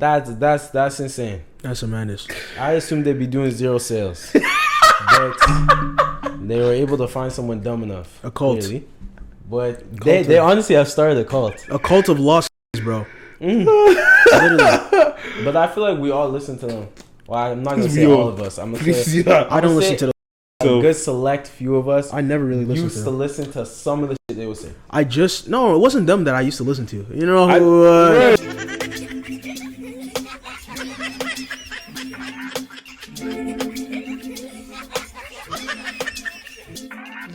That's insane. That's a madness. I assumed they'd be doing 0 sales, but they were able to find someone dumb enough. A cult. Really. But they honestly have started a cult. A cult of lost bro. Literally. But I feel like we all listen to them. Well, I'm not gonna say all of us. I'm gonna say I don't listen to them. A good select few of us. I never really listened used to listen to some of the shit they would say. No, it wasn't them that I used to listen to. You know who?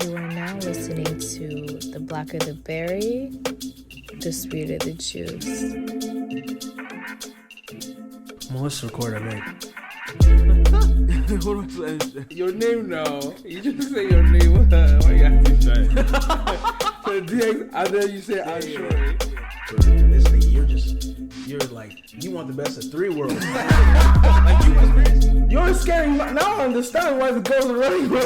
You are now listening to the BlackerTheBerry, the sweeter the juice. Well, let's record it, mate. Your name now. You just say your name. Why you have to try? So DX, and then you say I'm sure. This thing, you're like, you want the best of 3 worlds. Like You're scaring me. Now I understand why the girls are running away.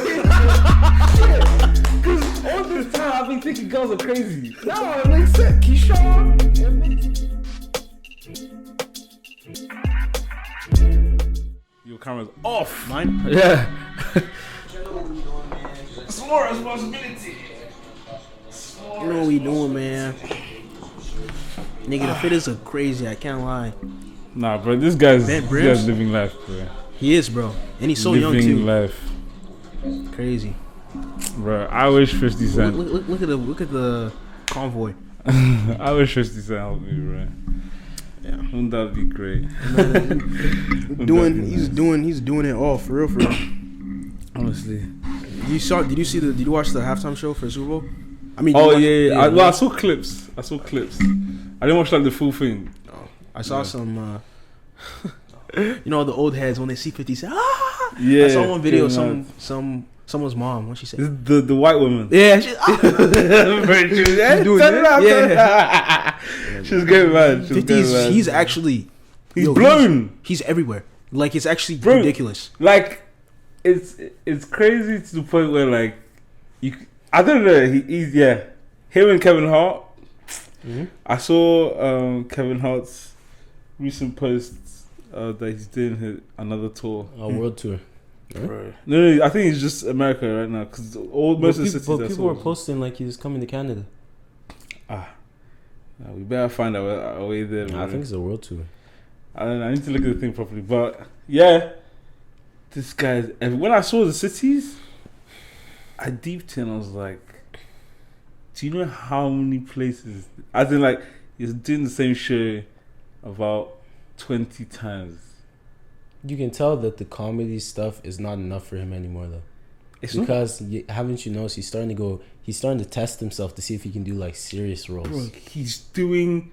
Because all this time I've been thinking girls are crazy. Now it makes sense. Keyshawn. Your camera's off. Mine? Yeah. Some more responsibility. You know what we doing, man. Nigga, the fitters are crazy, I can't lie. Nah, bro, this guy's living life, bro. He is, bro. And he's so young, too. Living life. Crazy. Bro, I wish 50 Cent. Look at the convoy. I wish 50 Cent helped me, bro. Yeah. Wouldn't that be great? He's doing it all for real. Honestly. Did you watch the halftime show for Super Bowl? I mean, I saw clips. I didn't watch like the full thing. I saw some. You know the old heads when they see 50 Cent. Ah! Yeah. I saw one video of someone's mom. What she said? The white woman. Yeah. She's doing it. Yeah. She's going mad. 50's. He's actually. He's blown. He's everywhere. Like it's actually ridiculous. Like it's crazy to the point where like I don't know. He's him and Kevin Hart. Mm-hmm. I saw Kevin Hart's recent posts that he's doing another tour. A world tour. Right. No, I think it's just America right now because most of the cities. But people were posting like he was coming to Canada. We better find our way there. I think it's a world tour. I don't know. I need to look at the thing properly, but yeah, this guy's. And when I saw the cities, I deeped in. I was like, do you know how many places? I think like he's doing the same show about 20 times. You can tell that the comedy stuff is not enough for him anymore, though. Because haven't you noticed he's starting to test himself to see if he can do like serious roles. Bro, he's doing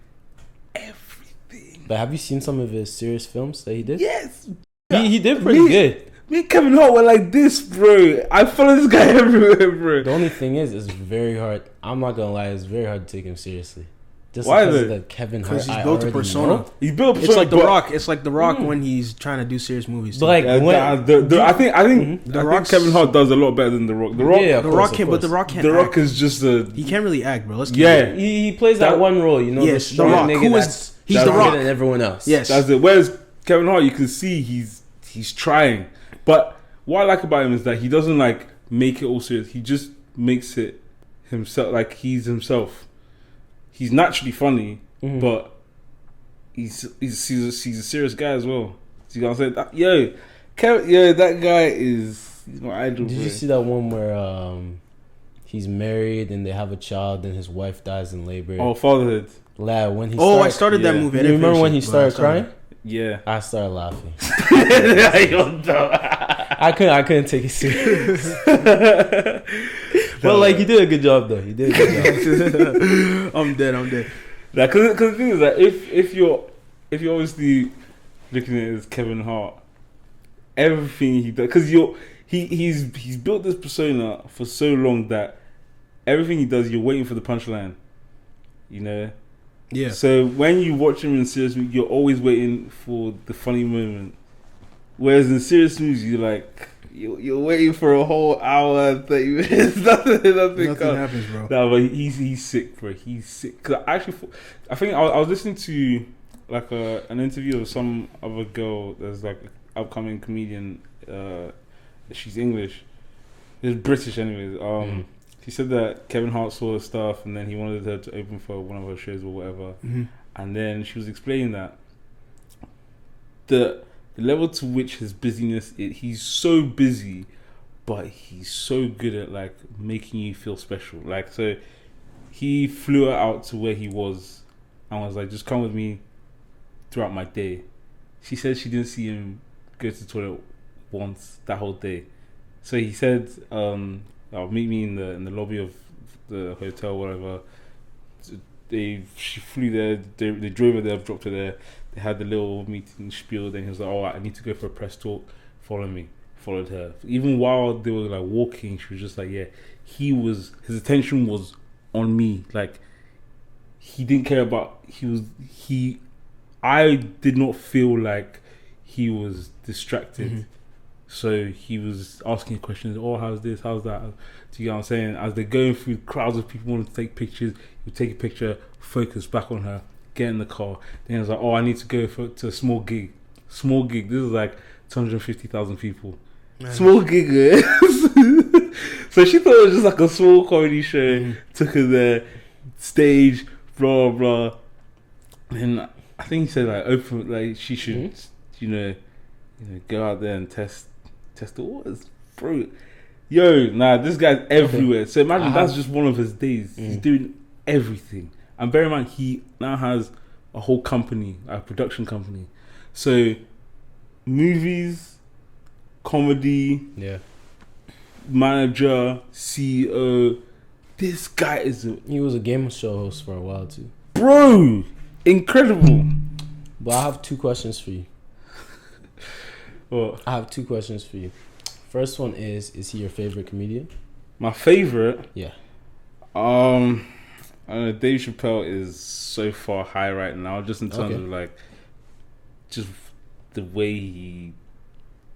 everything. But have you seen some of his serious films that he did? Yes. He did pretty good. Me and Kevin Hart were like this, bro. I follow this guy everywhere, bro. The only thing is, it's very hard. I'm not gonna lie, it's very hard to take him seriously. Just why because is of that Kevin Hart. Because he's built a persona. He's built a persona. It's like The Rock. It's like The Rock when he's trying to do serious movies. But like I think Kevin Hart does a lot better than The Rock. The Rock can't. But The Rock can't. The Rock is just he can't really act, bro. He plays that one role, you know. Yes, the Rock. he's The Rock than everyone else. Yes, that's it. Whereas Kevin Hart, you can see he's trying, but what I like about him is that he doesn't like make it all serious. He just makes it himself. Like he's himself. He's naturally funny, but he's a serious guy as well. See what I'm saying? That guy he's my idol. Did you see that one where he's married and they have a child and his wife dies in labor? Oh, fatherhood. When he I started that movie. You remember when he started crying? Yeah, I started laughing. I couldn't take it serious. But like he did a good job though. I'm dead. Like, cause the thing is that if you're obviously looking at it as Kevin Hart, everything he does, because he's built this persona for so long that everything he does, you're waiting for the punchline. You know. Yeah. So when you watch him in serious movies, you're always waiting for the funny moment. Whereas in serious movies, you're waiting for a whole hour and 30 minutes. Nothing happens, bro. No, but he's sick, bro. He's sick. Cause I think I was listening to like an interview of some other girl that's like an upcoming comedian. She's English. It's British, anyways. She said that Kevin Hart saw her stuff, and then he wanted her to open for one of her shows or whatever. And then she was explaining that the level to which his busyness, he's so busy, but he's so good at like making you feel special. Like, so he flew her out to where he was and was like, just come with me throughout my day. She said she didn't see him go to the toilet once that whole day. So he said, meet me in the lobby of the hotel, whatever. She flew there, they drove her there, dropped her there. They had the little meeting spiel. Then he was like, "Oh, I need to go for a press talk. Follow me." Followed her. Even while they were like walking, she was just like, "Yeah." His attention was on me. Like, he didn't care about. I did not feel like he was distracted. So he was asking questions. Oh, how's this? How's that? Do you get what I'm saying? As they're going through crowds of people wanting to take pictures, you take a picture, focus back on her, get in the car. Then he was like, "Oh, I need to go to a small gig." Small gig. This is like 250,000 people. Man. Small gig. So she thought it was just like a small comedy show. Took her there, stage, blah blah. And I think he said like open, like she should, go out there and test the waters, bro. Yo, this guy's everywhere. Okay. So imagine that's just one of his days. He's doing everything. And bear in mind, he now has a whole company, a production company. So movies, comedy, manager, CEO. This guy he was a game show host for a while too. Bro, incredible. But I have two questions for you. What? I have two questions for you. First one is he your favorite comedian? My favorite? Yeah. I don't know, Dave Chappelle is so far high right now, just in terms of like just the way he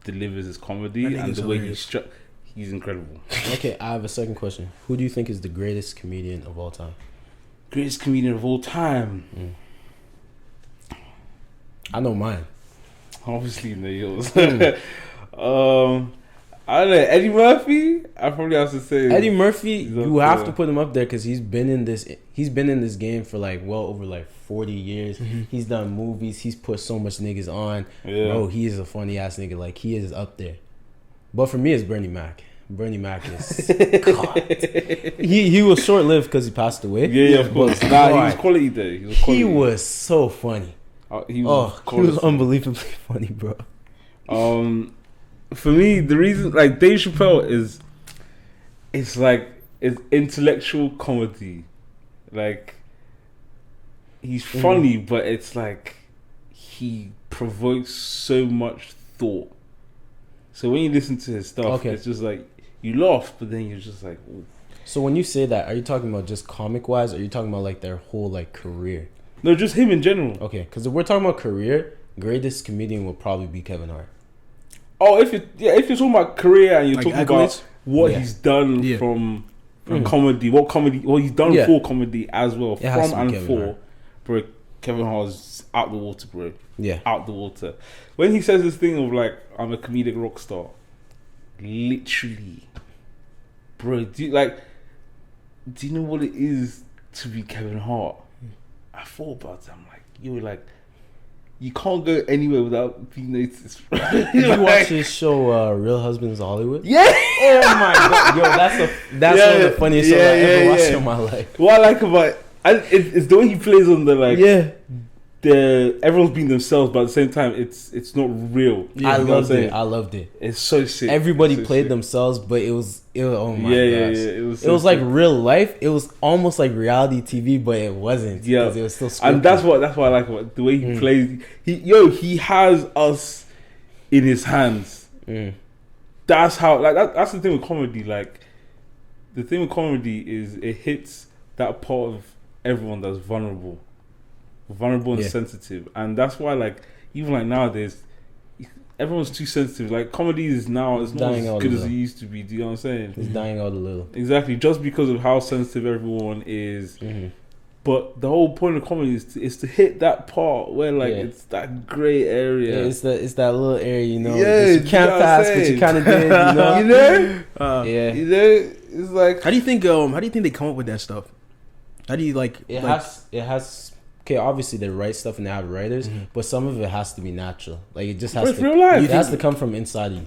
delivers his comedy and the way he's incredible. Okay, I have a second question. Who do you think is the greatest comedian of all time? Greatest comedian of all time? I know mine. Obviously, know yours. I don't know, Eddie Murphy. I probably have to say Eddie Murphy. You have to put him up there because he's been in this game for like well over like 40 years. He's done movies. He's put so much niggas on. Bro, he is a funny ass nigga. Like, he is up there. But for me, it's Bernie Mac. Bernie Mac is God. He was short lived because he passed away. Yeah, of course. He was quality though. He was so funny. He was unbelievably funny, bro. For me, the reason, like, Dave Chappelle it's intellectual comedy. Like, he's funny, but it's like he provokes so much thought. So when you listen to his stuff, it's just like you laugh, but then you're just like, ooh. So when you say that, are you talking about just comic wise, or are you talking about like their whole like career? No, just him in general. Okay, because if we're talking about career, greatest comedian will probably be Kevin Hart. Oh, if you're talking about career and you're like talking about what he's done from comedy, what he's done for comedy as well, bro, Kevin Hart's out the water, bro. Yeah, out the water. When he says this thing of like, I'm a comedic rock star, literally, bro. Do you know what it is to be Kevin Hart? I thought about it. I'm like, you can't go anywhere without being noticed. Did you watch his show, Real Husbands Hollywood? Yeah. Oh my god, yo, that's one of the funniest shows I ever watched in my life. What I like about it's the way he plays on the like. Yeah. Everyone's being themselves, but at the same time, it's not real. Yeah, I loved it. It's so sick. Everybody played themselves, but it was oh my gosh. It was like real life. It was almost like reality TV, but it wasn't. Yeah, because it was still scripted. And that's what I like about the way he plays. He has us in his hands. That's how that's the thing with comedy. Like, the thing with comedy is it hits that part of everyone that's vulnerable and sensitive, and that's why even nowadays everyone's too sensitive. Like, comedy is now it's not as good as it used to be. Do you know what I'm saying? It's dying out a little. Exactly, just because of how sensitive everyone is. But the whole point of comedy is to hit that part where like it's that grey area. Yeah, it's that little area, you know. Yeah, you can't pass, but you kind of did, you know. You know? Yeah. You know, it's like. How do you think they come up with that stuff? How do you It has. Okay, obviously they write stuff and they have writers, but some of it has to be natural. Like it just has it's to. real life. It has to come from inside you.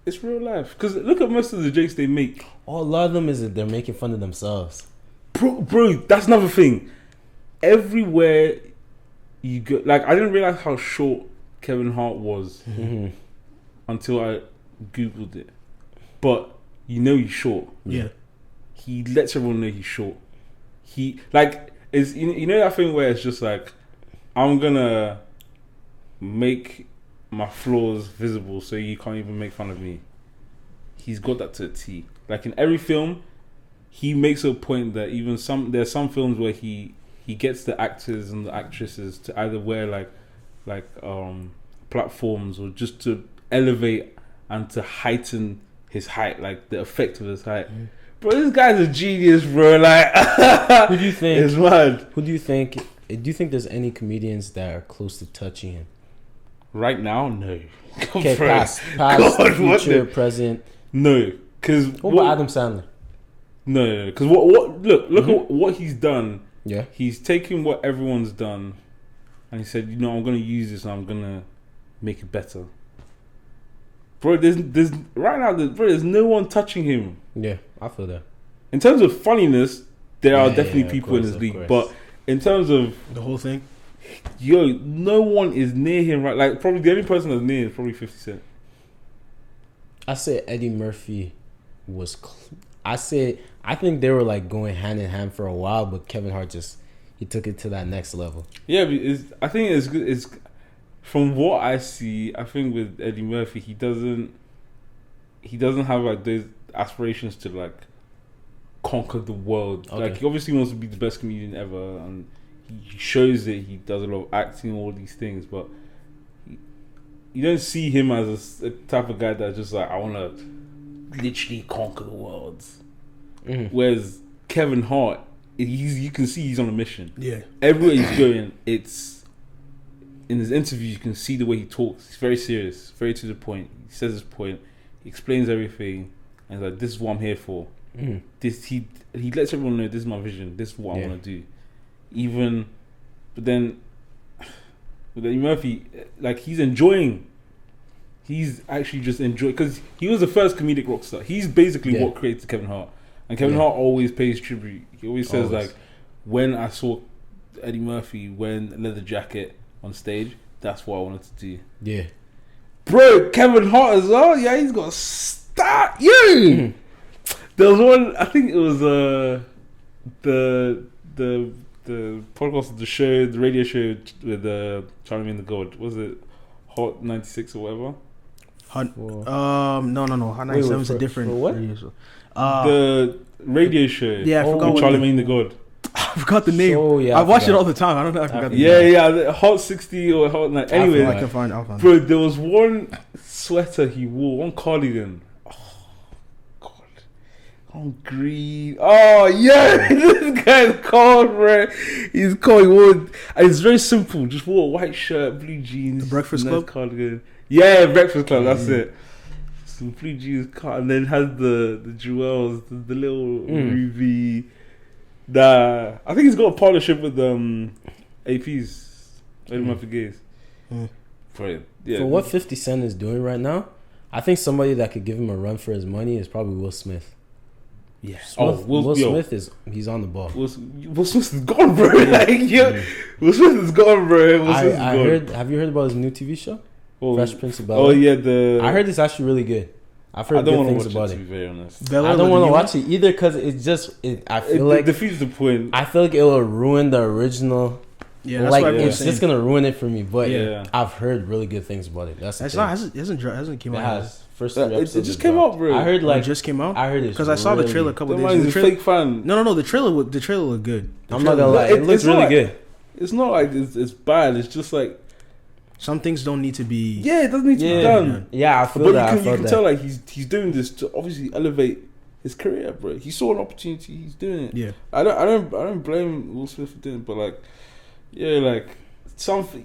It's real life. Because look at most of the jokes they make. Oh, a lot of them is that they're making fun of themselves. Bro, that's another thing. Everywhere you go, like I didn't realize how short Kevin Hart was until I googled it. But you know he's short. Yeah. He lets everyone know he's short. He like is you know that thing where it's just like I'm gonna make my flaws visible so you can't even make fun of me. He's got that to a T. Like in every film, he makes a point that even there's some films where he gets the actors and the actresses to either wear like platforms or just to elevate and to heighten his height, like the effect of his height. Bro, this guy's a genius, bro. Like, who do you think? It's mad. Who do you think? Do you think there's any comedians that are close to touching him? Right now, no. Okay, past, God, future, present. No, because what about Adam Sandler? No, because what? Look at what he's done. Yeah, he's taken what everyone's done, and he said, you know, I'm gonna use this and I'm gonna make it better. Bro, there's right now, there's no one touching him. Yeah, I feel that. In terms of funniness, there are definitely people in his league, but in terms of the whole thing, yo, no one is near him. Right, like probably the only person that's near is probably 50 Cent. I said Eddie Murphy was. I think they were like going hand in hand for a while, but Kevin Hart he took it to that next level. Yeah, I think it's good. It's from what I see. I think with Eddie Murphy, he doesn't have like those aspirations to like conquer the world. Okay. Like he obviously wants to be the best comedian ever, and he shows it. He does a lot of acting, all these things, but you don't see him as a type of guy that's just like, I want to literally conquer the world. Whereas Kevin Hart, you can see he's on a mission. Yeah. Everywhere he's going, it's in his interviews, you can see the way he talks. He's very serious, very to the point. He says his point, he explains everything, and he's like, this is what I'm here for. This he lets everyone know, this is my vision, this is what I want to do. But then with Eddie Murphy, like he's actually just enjoying, because he was the first comedic rock star. He's basically what created Kevin Hart, and Kevin Hart always pays tribute. He always says like, when I saw Eddie Murphy wearing a leather jacket on stage, that's what I wanted to do. Yeah, bro, Kevin Hart as well. Yeah, he's got start you. There was one, I think it was the podcast, the show, the radio show with Charlamagne the God. Was it Hot 96 or whatever? No. Hot 97 is a different radio show. The radio show. Yeah, I forgot with Charlamagne the God. I forgot the name. I watch it all the time. I don't know. I forgot the name. Yeah. Hot 60 or Hot 90. Anyway, I can find it. Bro, there was one sweater he wore, one cardigan. Oh, green. Oh, yeah. This guy's cold, bro. He's cold. It's very simple. Just wore a white shirt, blue jeans. The Breakfast Club? Cardigan. Yeah, Breakfast Club. That's it. Some blue jeans, and then has the jewels, the little ruby. I think he's got a partnership with APs. Eddie Murphy Gaze. For what 50 Cent is doing right now, I think somebody that could give him a run for his money is probably Will Smith. Yeah. Will Smith he's on the ball. Will Smith is gone, bro. Will Smith is gone, bro. Have you heard about his new TV show? Fresh Prince of Bel-Air? Oh yeah, I heard it's actually really good. I've heard good things about it. To be very honest, I don't want to watch it either because it's just I feel like it defeats the point. I feel like it will ruin the original. Yeah, that's what it's just gonna ruin it for me. But I've heard really good things about it. Hasn't came out. It has. First 3 episodes. It just came out, bro. I heard it just came out. I heard it because I saw the trailer a couple days ago. He's a fake fan. No. The trailer looked good. I'm not gonna lie. It looks really good. It's not like it's bad. It's just like some things don't need to be. Yeah, it doesn't need to be done. Yeah, I feel that. You can tell like he's doing this to obviously elevate his career, bro. He saw an opportunity. He's doing it. Yeah. I don't blame Will Smith for doing it, but like, yeah, like something.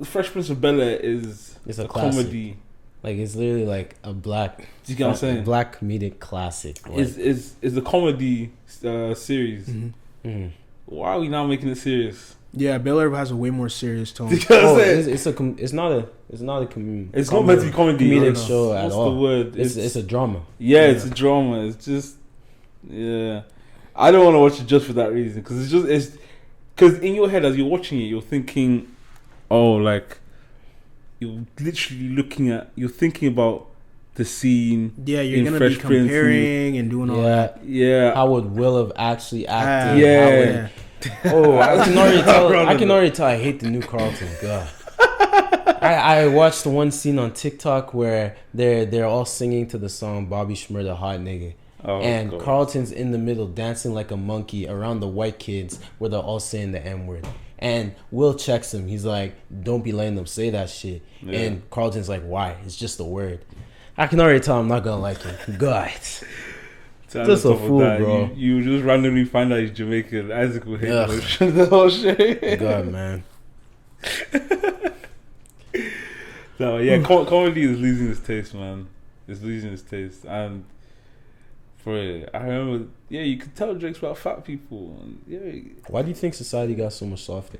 Fresh Prince of Bel-Air is It's a classic. comedy. Like it's literally like a black. Do you get what I'm saying? A black comedic classic. Like, Is a comedy series. mm. Why are we now making it serious? Yeah, Bel-Air has a way more serious tone. Do you know what I'm saying? it's not a It's not meant to be comedy. comedic show at What's all. the word? It's a drama. Yeah, it's a drama. It's just, yeah. I don't want to watch it just for that reason, because because in your head as you're watching it, you're thinking, oh, like you're literally you're thinking about the scene. Yeah, you're in gonna Fresh be Prince. comparing and doing all that. Yeah. How would Will have actually acted? Yeah. Oh, I can already tell I hate the new Carlton. God. I watched one scene on TikTok where they're all singing to the song Bobby Shmurda Hot Nigga. Oh, and God. Carlton's in the middle dancing like a monkey around the white kids where they're all saying the N-word. And Will checks him. He's like, don't be letting them say that shit. Yeah. And Carlton's like, why? It's just a word. I can already tell I'm not going to like him. God. Just a fool, bro. You just randomly find out he's Jamaican. Isaac will hate Ugh. the whole shit. God, man. No, yeah, comedy is losing its taste, man. It's losing its taste. And for it, I remember, yeah, you could tell jokes about fat people. And yeah, Why do you think society got so much softer?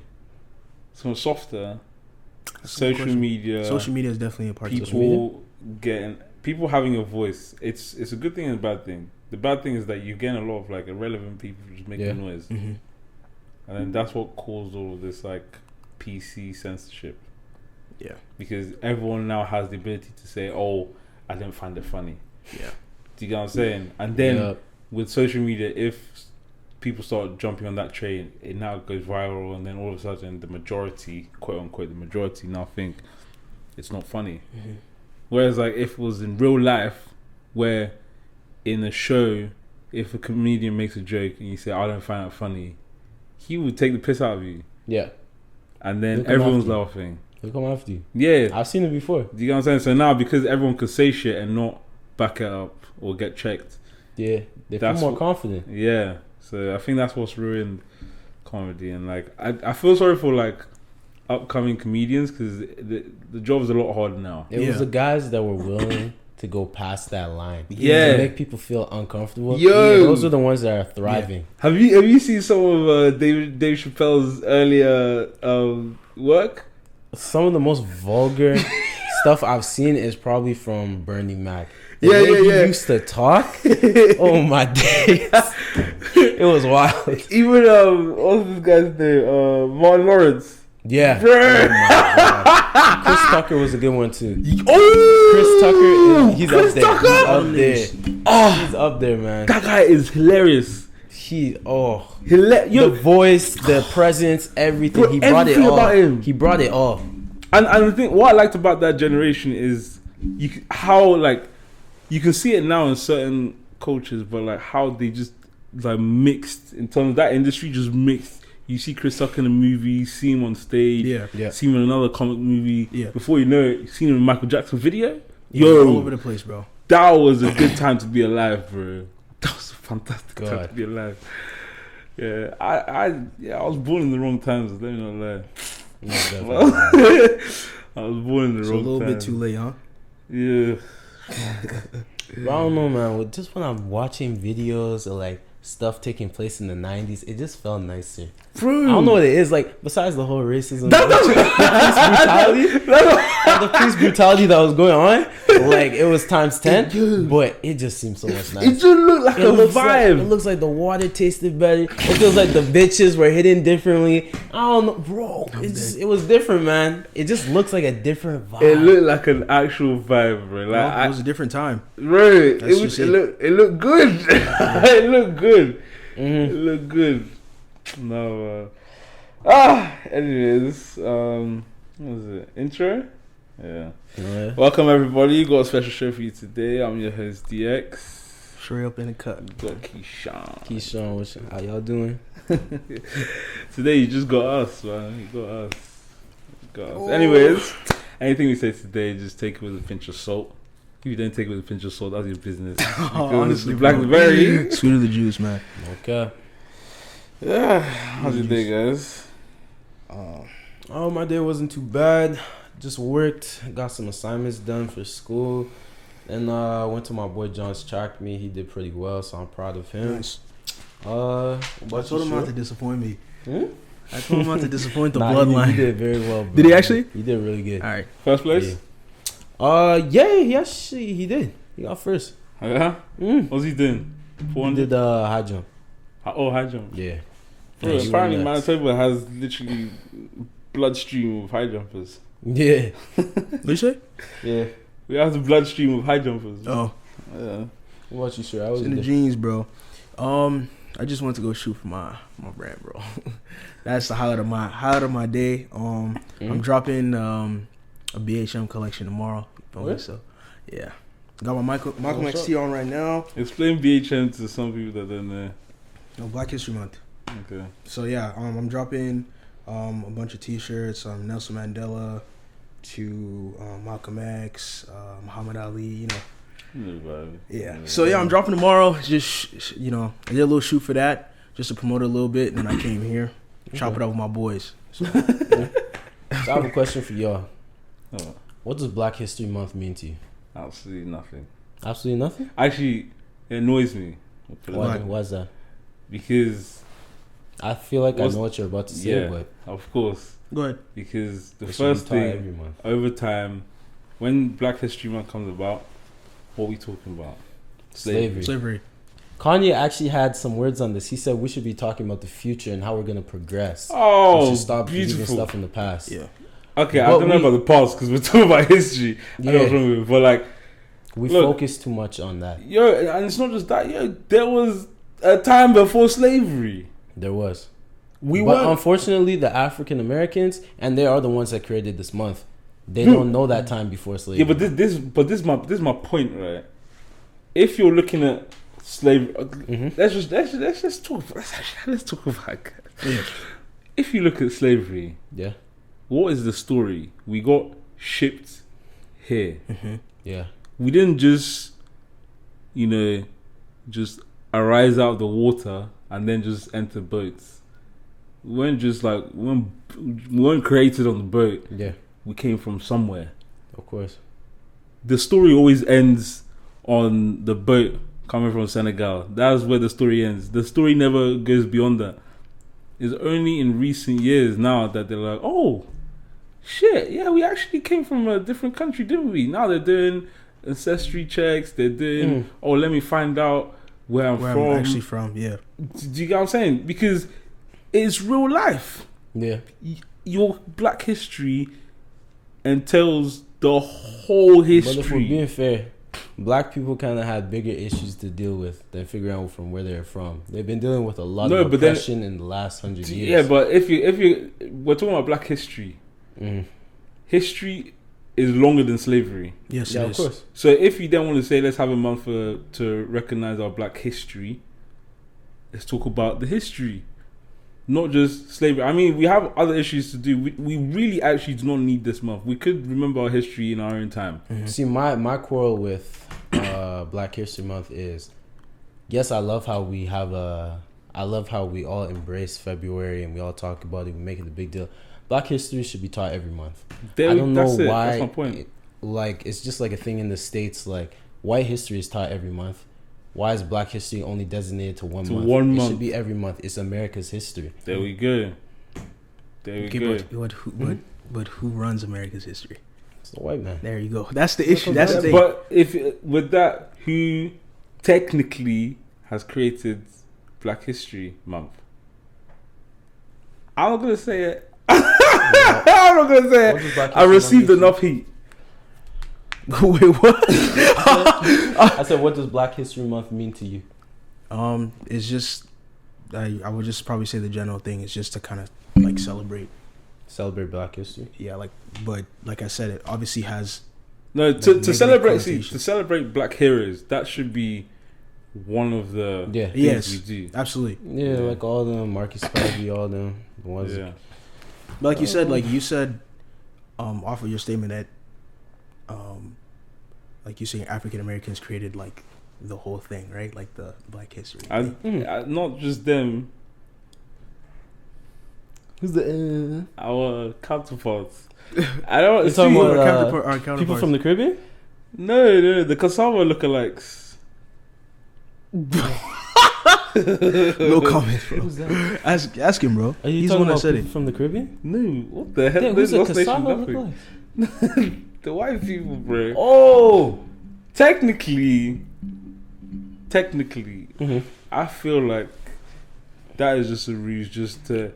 so softer. That's a Social question. media. Social media is definitely a part of social media. People having a voice. It's a good thing and a bad thing. The bad thing is that you get a lot of like irrelevant people just making noise, Mm-hmm. and then that's what caused all of this like PC censorship. Yeah. Because everyone now has the ability to say, "Oh, I didn't find it funny." Yeah. Do you get what I'm saying? And then Yeah. with social media, if people start jumping on that train, it now goes viral, and then all of a sudden, the majority, quote unquote, the majority now think it's not funny. Mm-hmm. Whereas, like, if it was in real life, where in a show, if a comedian makes a joke and you say, "I don't find it funny," he would take the piss out of you, Yeah. and then He'll come everyone's after you. laughing. They'll come after you. Yeah, I've seen it before. do you get what I'm saying? So now, because everyone can say shit and not back it up or get checked, Yeah. They feel That's more what- confident. yeah. So I think that's what's ruined comedy, and like I feel sorry for like upcoming comedians, because the job is a lot harder now. It was the guys that were willing to go past that line. Yeah. To make people feel uncomfortable. Yo. Yeah, those are the ones that are thriving. Have you seen some of Dave Chappelle's earlier work? Some of the most vulgar stuff I've seen is probably from Bernie Mac. The Yeah, way yeah, he yeah. used to talk. Oh my days. It was wild. Even what's this guy's name? Martin Lawrence. Yeah. Bruh. Oh my God. Chris Tucker was a good one too. Oh, Chris Tucker, he's Chris up there. Tucker? He's up there. Oh, He's up there, man. that guy is hilarious. The The voice, the presence, everything. Bro, He brought it everything all. about him. He brought it all. And the thing, what I liked about that generation is how like you can see it now in certain cultures, but like how they just like mixed in terms of that industry, just mixed. You see Chris Tucker in a movie, see him on stage, Yeah. see him in another comic movie. Yeah. Before you know it, you see him in a Michael Jackson video. Yeah, Yo, all over the place, bro. that was a good time to be alive, bro. That was a fantastic time God. to be alive. Yeah, I was born in the wrong times. Let me not lie. No, definitely. I was born in the It's a wrong little time. bit too late, huh? Yeah. But I don't know, man. Just when I'm watching videos of like stuff taking place in the 90s, it just felt nicer. Bro. I don't know what it is, like, besides the whole racism, the police brutality that was going on, like, it was times 10, but it just seems so much It nicer. just looked like It a looks vibe. it looks like the water tasted better. It feels like the bitches were hidden differently. I don't know, bro. It was different, man. It just looks like a different vibe. It looked like an actual vibe, bro. Like, Well, it was a different time. Right, That's it just it. looked good. It looked good. Mhm. It looked good. No. Anyways, what was it? Intro? Yeah. Yeah. Welcome everybody. Got a special show for you today. I'm your host DX. Straight up in the cut. Got Keyshawn. Keyshawn, how y'all doing? Today you just got us, man. You got us. Anyways, anything we say today, just take it with a pinch of salt. If you don't take it with a pinch of salt, that's your business. Honestly, BlackerTheBerry. Sweet of the juice, man. Okay. Yeah. How's your day, guys? Oh, my day wasn't too bad. Just worked, got some assignments done for school, and went to my boy John's track meet. He did pretty well, so I'm proud of him. Nice. I I told him not to disappoint me. Hmm? I told him not to disappoint the Nah, bloodline. He did very well, bro. Did he actually? He did really good. All right. First place? Yeah, he did. He got first. Yeah? What's he doing? He 400? did high jump. High jump. Yeah. Bro, Yeah, he apparently won that. Manitoba has literally bloodstream of high jumpers. Yeah. What you say? Yeah. We have the bloodstream of high jumpers. Oh, Yeah. What about you, sir? I it's was in the genes, bro. I just went to go shoot for my brand, bro. That's the highlight of my day. I'm dropping a BHM collection tomorrow. What? So, yeah. Got my Malcolm What's XT on right now. Explain BHM to some people that don't know. No, Black History Month. Okay. So yeah, I'm dropping a bunch of T-shirts. Nelson Mandela to Malcolm X, Muhammad Ali. You know. Yeah. So yeah, I'm dropping tomorrow. Just I did a little shoot for that, just to promote it a little bit, and then I came here, chop it up with my boys. So, So I have a question for y'all. Oh, What does Black History Month mean to you? absolutely nothing. Absolutely nothing? Actually, it annoys me. Why is that? Because, I feel like I know what you're about to say, yeah, but of course. go ahead. Because the it should be first taught thing, every month. over time, when Black History Month comes about, what are we talking about? Slavery. Kanye actually had some words on this. He said we should be talking about the future and how we're gonna progress. We Oh, should stop believing beautiful. stuff in the past. Yeah. Okay, I But don't know about the past because we're talking about history. I know what's Yeah. wrong with it, but like, We Look. focus too much on that. yo, and it's not just that. Yo, there was a time before slavery. There was. We But weren't. unfortunately, the African Americans, and they are the ones that created this month. They don't know that time before slavery. Yeah, but this is my point, right? If you're looking at slavery, let's talk. Let's talk about it. Yeah. If you look at slavery, Yeah. what is the story? We got shipped here. Yeah. We didn't just, just arise out of the water and then just enter boats. We weren't just like we weren't created on the boat. Yeah. We came from somewhere. Of course. The story always ends on the boat coming from Senegal. That's where the story ends. The story never goes beyond that. It's only in recent years now that they're like, oh, shit, yeah, we actually came from a different country, didn't we? Now they're doing ancestry checks. They're doing, oh, let me find out where I'm actually from. Yeah. Do you get what I'm saying? Because it's real life. Yeah. Your Black history entails the whole But if we're history. being fair, black people kind of had bigger issues to deal with than figuring out from where they're from. They've been dealing with a lot of but then- oppression in the last 100 years. Yeah, but if you we're talking about Black history. History is longer than slavery. Yes, Yeah, it of is. course. So if you then want to say let's have a month to recognize our Black history, let's talk about the history, not just slavery. I mean, we have other issues to do. We really actually do not need this month. We could remember our history in our own time. See, my quarrel with Black History Month is, yes, I love how we all embrace February and we all talk about it. We make it a big deal. Black history should be taught every month. I don't know why. That's my point. It's just like a thing in the States. Like, white history is taught every month. Why is Black history only designated to one month? It should be every month. It's America's history. There we go. There we go. But who runs America's history? It's the white man. There you go. That's the issue. That's the thing. But if with that, who technically has created Black History Month? I'm not gonna say it. I'm not gonna say What does it. Black I History received Month enough heat. Wait, what? I said, what does Black History Month mean to you? It's just I would just probably say the general thing is just to kind of like celebrate. Celebrate Black history. Yeah, but like I said, it obviously has No, Like to negative celebrate, connotation. to celebrate Black heroes, that should be one of the Yeah. things Yes. we do. absolutely. Yeah, like all them, Marcus Garvey, all them. The ones. Yeah. But like you said, off of your statement that like you saying, African Americans created like the whole thing, right? Like the Black History. Not just them. Who's the Our counterparts. I don't You're see talking about our counterparts. people from the Caribbean? no, the cassava lookalikes. No comment, bro. Who's that? Ask him, bro. Are you He's the talking one that about said people it. from the Caribbean? No, what the hell? Yeah, who's the Lost Nation, cassava look nothing. like? The white people, bro. Oh! Technically, Mm-hmm. I feel like that is just a ruse just to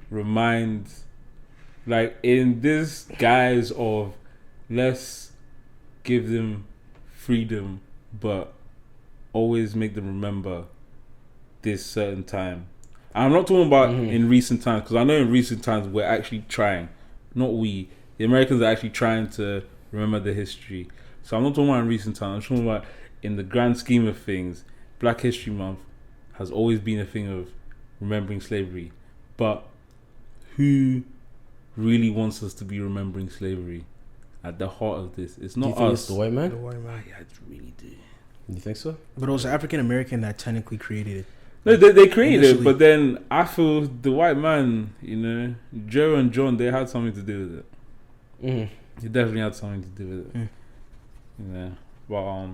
remind, like, in this guise of let's give them freedom, but always make them remember this certain time. And I'm not talking about in recent times, because I know in recent times we're actually trying, not we, the Americans are actually trying to remember the history. So I'm not talking about in recent times, I'm talking about in the grand scheme of things. Black History Month has always been a thing of remembering slavery, but who really wants us to be remembering slavery at the heart of this? It's Do not you think us. it's the white man? The white man. I really do. You think so? But it was African American that technically created it. No, they created Initially. it, but then I feel the white man, Joe and John, they had something to do with it. Mm-hmm. They definitely had something to do with it. Mm. But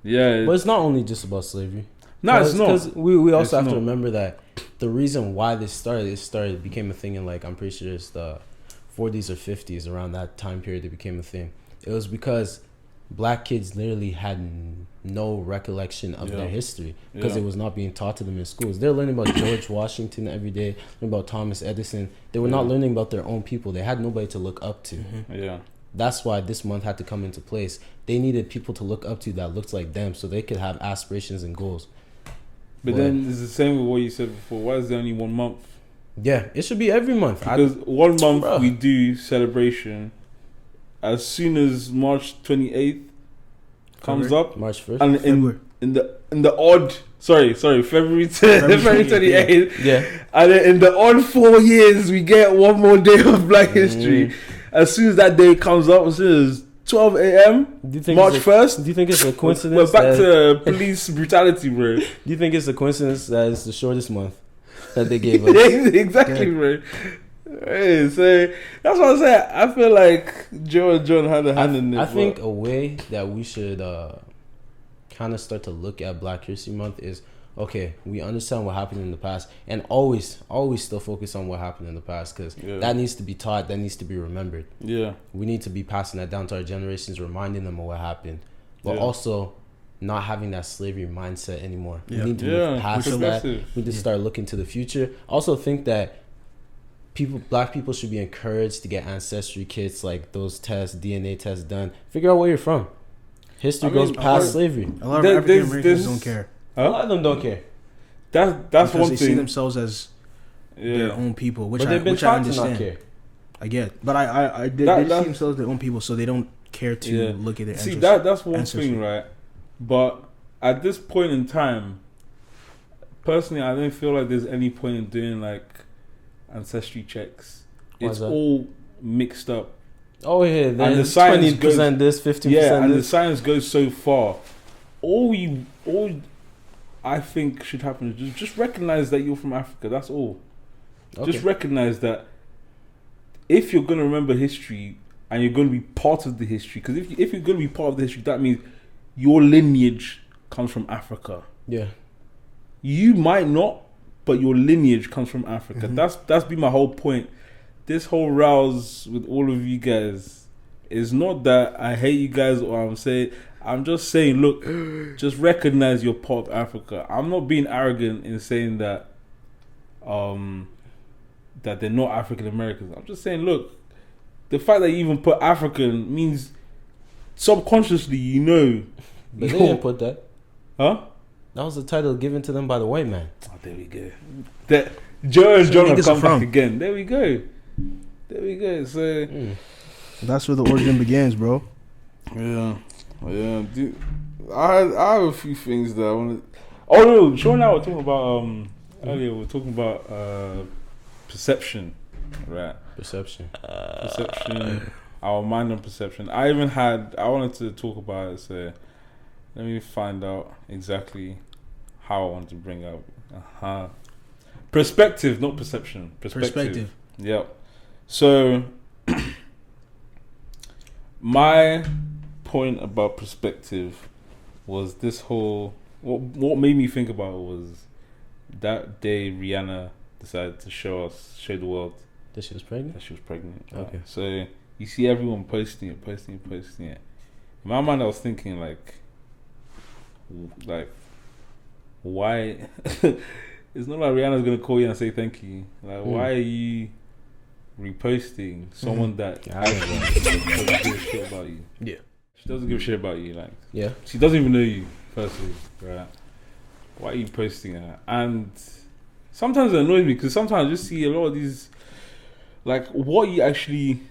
yeah. But it's not only just about slavery. No, it's not. Because we also It's have to not. remember that the reason why it became a thing in, like, I'm pretty sure it's the 40s or 50s, around that time period it became a thing. It was because black kids literally had no recollection of their history because it was not being taught to them in schools. They're learning about George Washington every day, learning about Thomas Edison. They were not learning about their own people. They had nobody to look up to. Yeah. That's why this month had to come into place. They needed people to look up to that looked like them so they could have aspirations and goals. But then it's the same with what you said before. Why is there only 1 month? Yeah, it should be every month. Because 1 month Bruh. we do celebration. As soon as March 28th comes up, March 1st. and February. in the odd February 28th, Yeah. and then in the odd 4 years we get one more day of Black History. As soon as that day comes up, as soon as 12 a.m. Do you think March it's a- 1st, Do you think it's a coincidence? we're back that- to police brutality, bro. Do you think it's a coincidence that it's the shortest month that they gave us? Exactly, bro. Hey, so that's what I said. I feel like Joe and John had a hand in it. I think a way that we should kind of start to look at Black History Month is, okay, we understand what happened in the past, and always still focus on what happened in the past, because that needs to be taught, that needs to be remembered. Yeah. We need to be passing that down to our generations, reminding them of what happened, but also not having that slavery mindset anymore. We need to move past that. We need to start looking to the future. Also think that black people should be encouraged to get ancestry kits, like those tests, DNA tests done. Figure out where you're from. History goes past slavery. A lot of African Americans don't care. A lot of them don't care. That's Because one they thing. see themselves as their own people, which But they've been I taught to understand. not care. I get, but they see themselves their own people, so they don't care to look at their See, ancestry. that's one thing, right? But at this point in time, personally, I don't feel like there's any point in doing like ancestry checks. Why It's is that? all mixed up. Oh yeah, And the there's science 20% this, 15% Yeah, and the this. science goes so far. All I think should happen is just recognize that you're from Africa. That's all. Okay. Just recognize that if you're going to remember history and you're going to be part of the history, because if you're going to be part of the history, that means your lineage comes from Africa. Yeah. You might not, but your lineage comes from Africa. That's been my whole point. This whole rouse with all of you guys is not that I hate you guys or I'm just saying, look, just recognize you're part of Africa. I'm not being arrogant in saying that that they're not African Americans. I'm just saying, look, the fact that you even put African means subconsciously you know. But they didn't put that. Huh? That was the title given to them by the white man. Oh, there we go. That Joe and John have niggas come are back from. again. There we go. There we go. So That's where the origin begins, bro. yeah. Dude, I have a few things that I want to. Oh no, Sean and I were talking about earlier. We were talking about perception, right? Perception. our mind and perception. I wanted to talk about it, so let me find out exactly how I want to bring up. Perspective, not perception. Perspective. Yep. So, my point about perspective was this whole... What made me think about it was that day Rihanna decided to show the world that she was pregnant. Okay. So you see everyone posting it. In my mind, I was thinking like, why? It's not like Rihanna's gonna call you and say thank you. Like, why are you reposting someone that doesn't give a shit about you? Yeah, she doesn't give a shit about you. Like, yeah, she doesn't even know you personally, right? Why are you posting her? And sometimes it annoys me because sometimes I just see a lot of these, like, what are you actually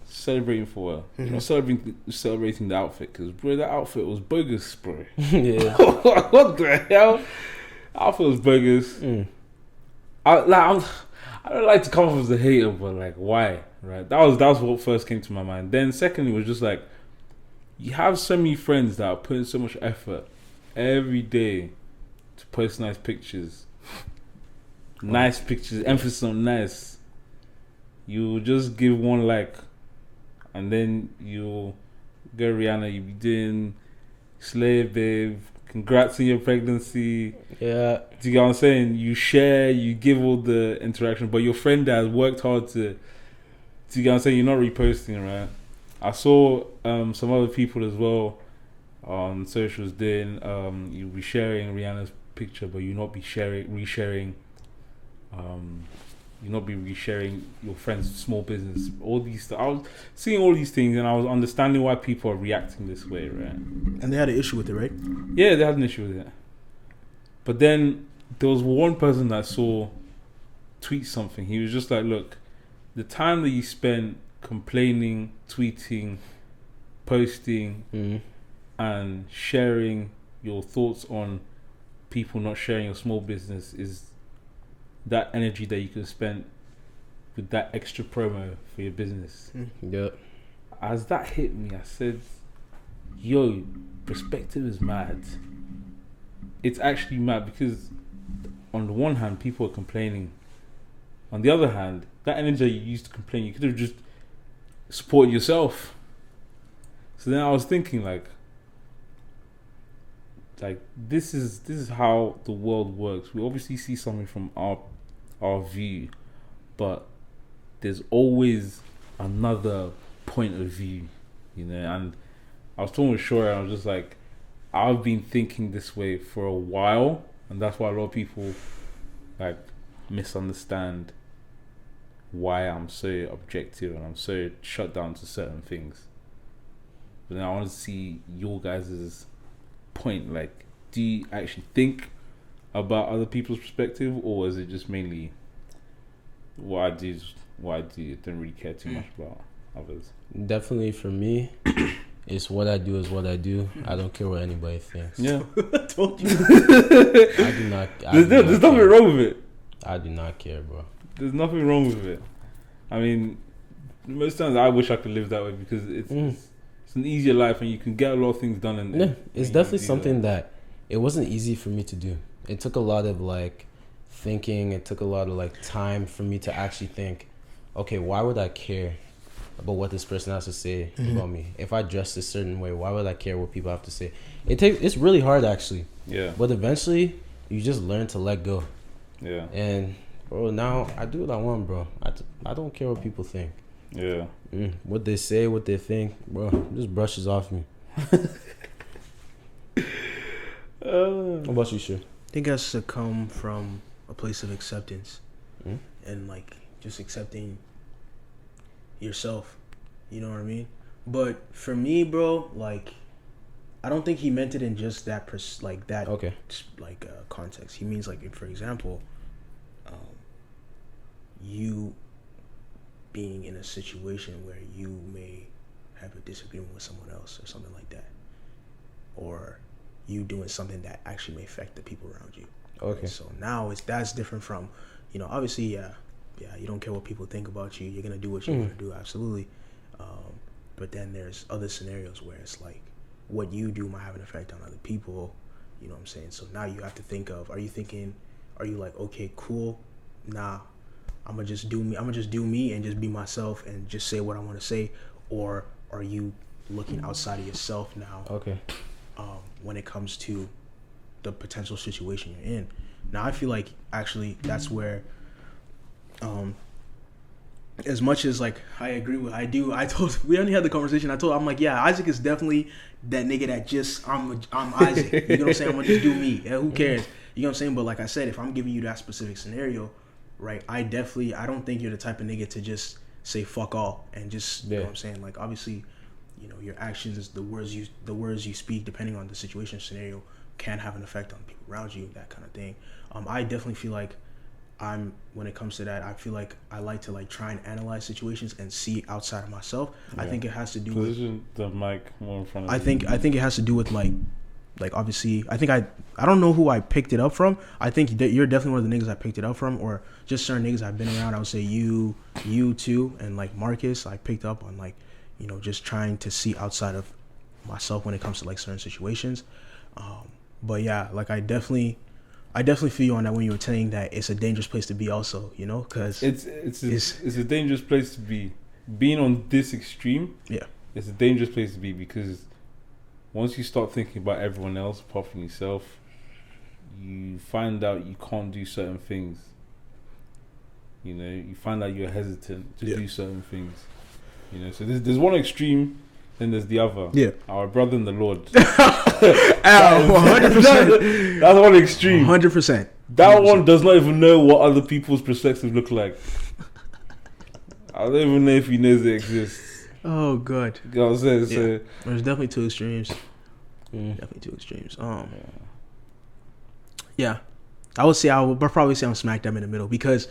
celebrating for her? You're not celebrating the outfit, because bro, that outfit was bogus, bro. Yeah. What the hell? Outfit was bogus. I don't like to come off as a hater, but like, why? Right? That was what first came to my mind. Then secondly was just like, you have so many friends that are putting so much effort every day to post nice pictures. Nice pictures, emphasis on nice. You just give one like, and then you go Rihanna, you be doing slave babe, congrats on your pregnancy. Yeah. Do you get what I'm saying? You share, you give all the interaction, but your friend that has worked hard to, do you get what I'm saying? You're not reposting, right? I saw some other people as well on socials doing, you be sharing Rihanna's picture, but you not be resharing your friend's small business. All these, I was seeing all these things, and I was understanding why people are reacting this way, right? And they had an issue with it, right? Yeah, they had an issue with it. But then there was one person that saw tweet something. He was just like, "Look, the time that you spent complaining, tweeting, posting, and sharing your thoughts on people not sharing your small business is that energy that you could spend with that extra promo for your business." Yep. As that hit me, I said, yo, perspective is mad. It's actually mad because on the one hand, people are complaining. On the other hand, that energy you used to complain, you could have just supported yourself. So then I was thinking like this is how the world works. We obviously see something from our view, but there's always another point of view, you know. And I was talking with Shora, and I was just like, I've been thinking this way for a while, and that's why a lot of people like misunderstand why I'm so objective and I'm so shut down to certain things. But then I want to see your guys' point. Like, do you actually think about other people's perspective, or is it just mainly what I do? I don't really care too much about others. Definitely for me, it's what I do is what I do. I don't care what anybody thinks. Yeah. Told you. I do not. There's nothing wrong with it. I do not care, bro. There's nothing wrong with it. I mean, most times I wish I could live that way because it's an easier life and you can get a lot of things done. And yeah, it's definitely something that it wasn't easy for me to do. It took a lot of like thinking. It took a lot of like time for me to actually think, okay, why would I care about what this person has to say about me? If I dress a certain way, why would I care what people have to say? It's really hard actually. Yeah. But eventually, you just learn to let go. Yeah. And bro, now I do what I want, bro. I don't care what people think. Yeah. What they say, what they think, bro, just brushes off me. What about you, Sure? I think it has to come from a place of acceptance and like just accepting yourself. You know what I mean? But for me, bro, like I don't think he meant it in just that Okay. Context. He means like, for example, you being in a situation where you may have a disagreement with someone else or something like that, or you doing something that actually may affect the people around you. Okay. So now that's different from, obviously, you don't care what people think about you. You're gonna do what you want to do, absolutely. But then there's other scenarios where it's like what you do might have an effect on other people. You know what I'm saying? So now you have to think of, are you like, okay, cool, nah, I'm gonna just do me and just be myself and just say what I want to say, or are you looking outside of yourself now? Okay. When it comes to the potential situation you're in. Now I feel like actually that's where as much as like I agree with we only had the conversation. I'm like, yeah, Isaac is definitely that nigga that just I'm Isaac. You know what I'm saying? I'm gonna just do me. Yeah, who cares? You know what I'm saying? But like I said, if I'm giving you that specific scenario, right, I don't think you're the type of nigga to just say fuck all and just you know what I'm saying? Like obviously, you know, your actions, the words you speak, depending on the situation scenario, can have an effect on people around you, that kind of thing. I definitely feel like when it comes to that, I feel like I like to like try and analyze situations and see outside of myself. Yeah. I think it has to do with the mic more in front of I think it has to do with like obviously I think I don't know who I picked it up from. I think that you're definitely one of the niggas I picked it up from, or just certain niggas I've been around. I would say you too, and like Marcus, I picked up on like, you know, just trying to see outside of myself when it comes to like certain situations. But yeah, like I definitely feel you on that when you were saying that it's a dangerous place to be also, you know, because it's a dangerous place to be. Being on this extreme, yeah, it's a dangerous place to be, because once you start thinking about everyone else apart from yourself, you find out you can't do certain things. You know, you find out you're hesitant to do certain things. You know, so there's one extreme, then there's the other. Yeah. Our brother in the Lord. 100%. That's one extreme. 100%. That one does not even know what other people's perspectives look like. I don't even know if he knows it exists. Oh, God. You know what I'm saying? Yeah. So, there's definitely two extremes. Definitely two extremes. Yeah. I would probably say I'm smack dab in the middle, because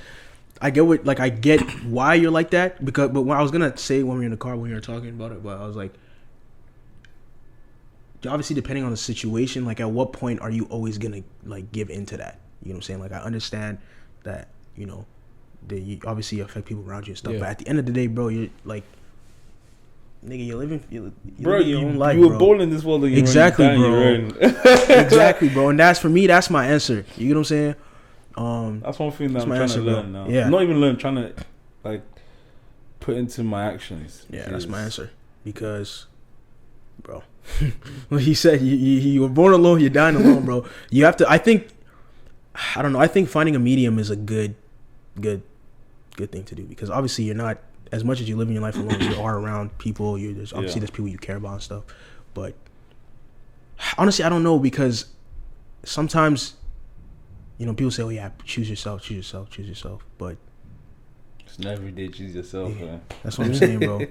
I get why you're like that, but what I was gonna say when we were in the car when you were talking about it, but I was like, obviously depending on the situation, like at what point are you always gonna like give into that? You know what I'm saying? Like I understand that, you know, you obviously affect people around you and stuff, but at the end of the day, bro, you're like, nigga, you're living your own life. You were born in this world, and exactly, bro. Your own. Exactly, bro. And that's, for me, that's my answer. You know what I'm saying? That's one thing that I'm trying to learn now. Yeah. Not even learn, trying to like put into my actions. Yeah, that's my answer. Because, bro, well, he said you were born alone, you're dying alone, bro. You have to. I think finding a medium is a good thing to do, because obviously you're not, as much as you live in your life alone, you are around people. There's people you care about and stuff. But honestly, I don't know, because sometimes, you know, people say, "Oh yeah, choose yourself." But it's not every day choose yourself, man. That's what I'm saying, bro.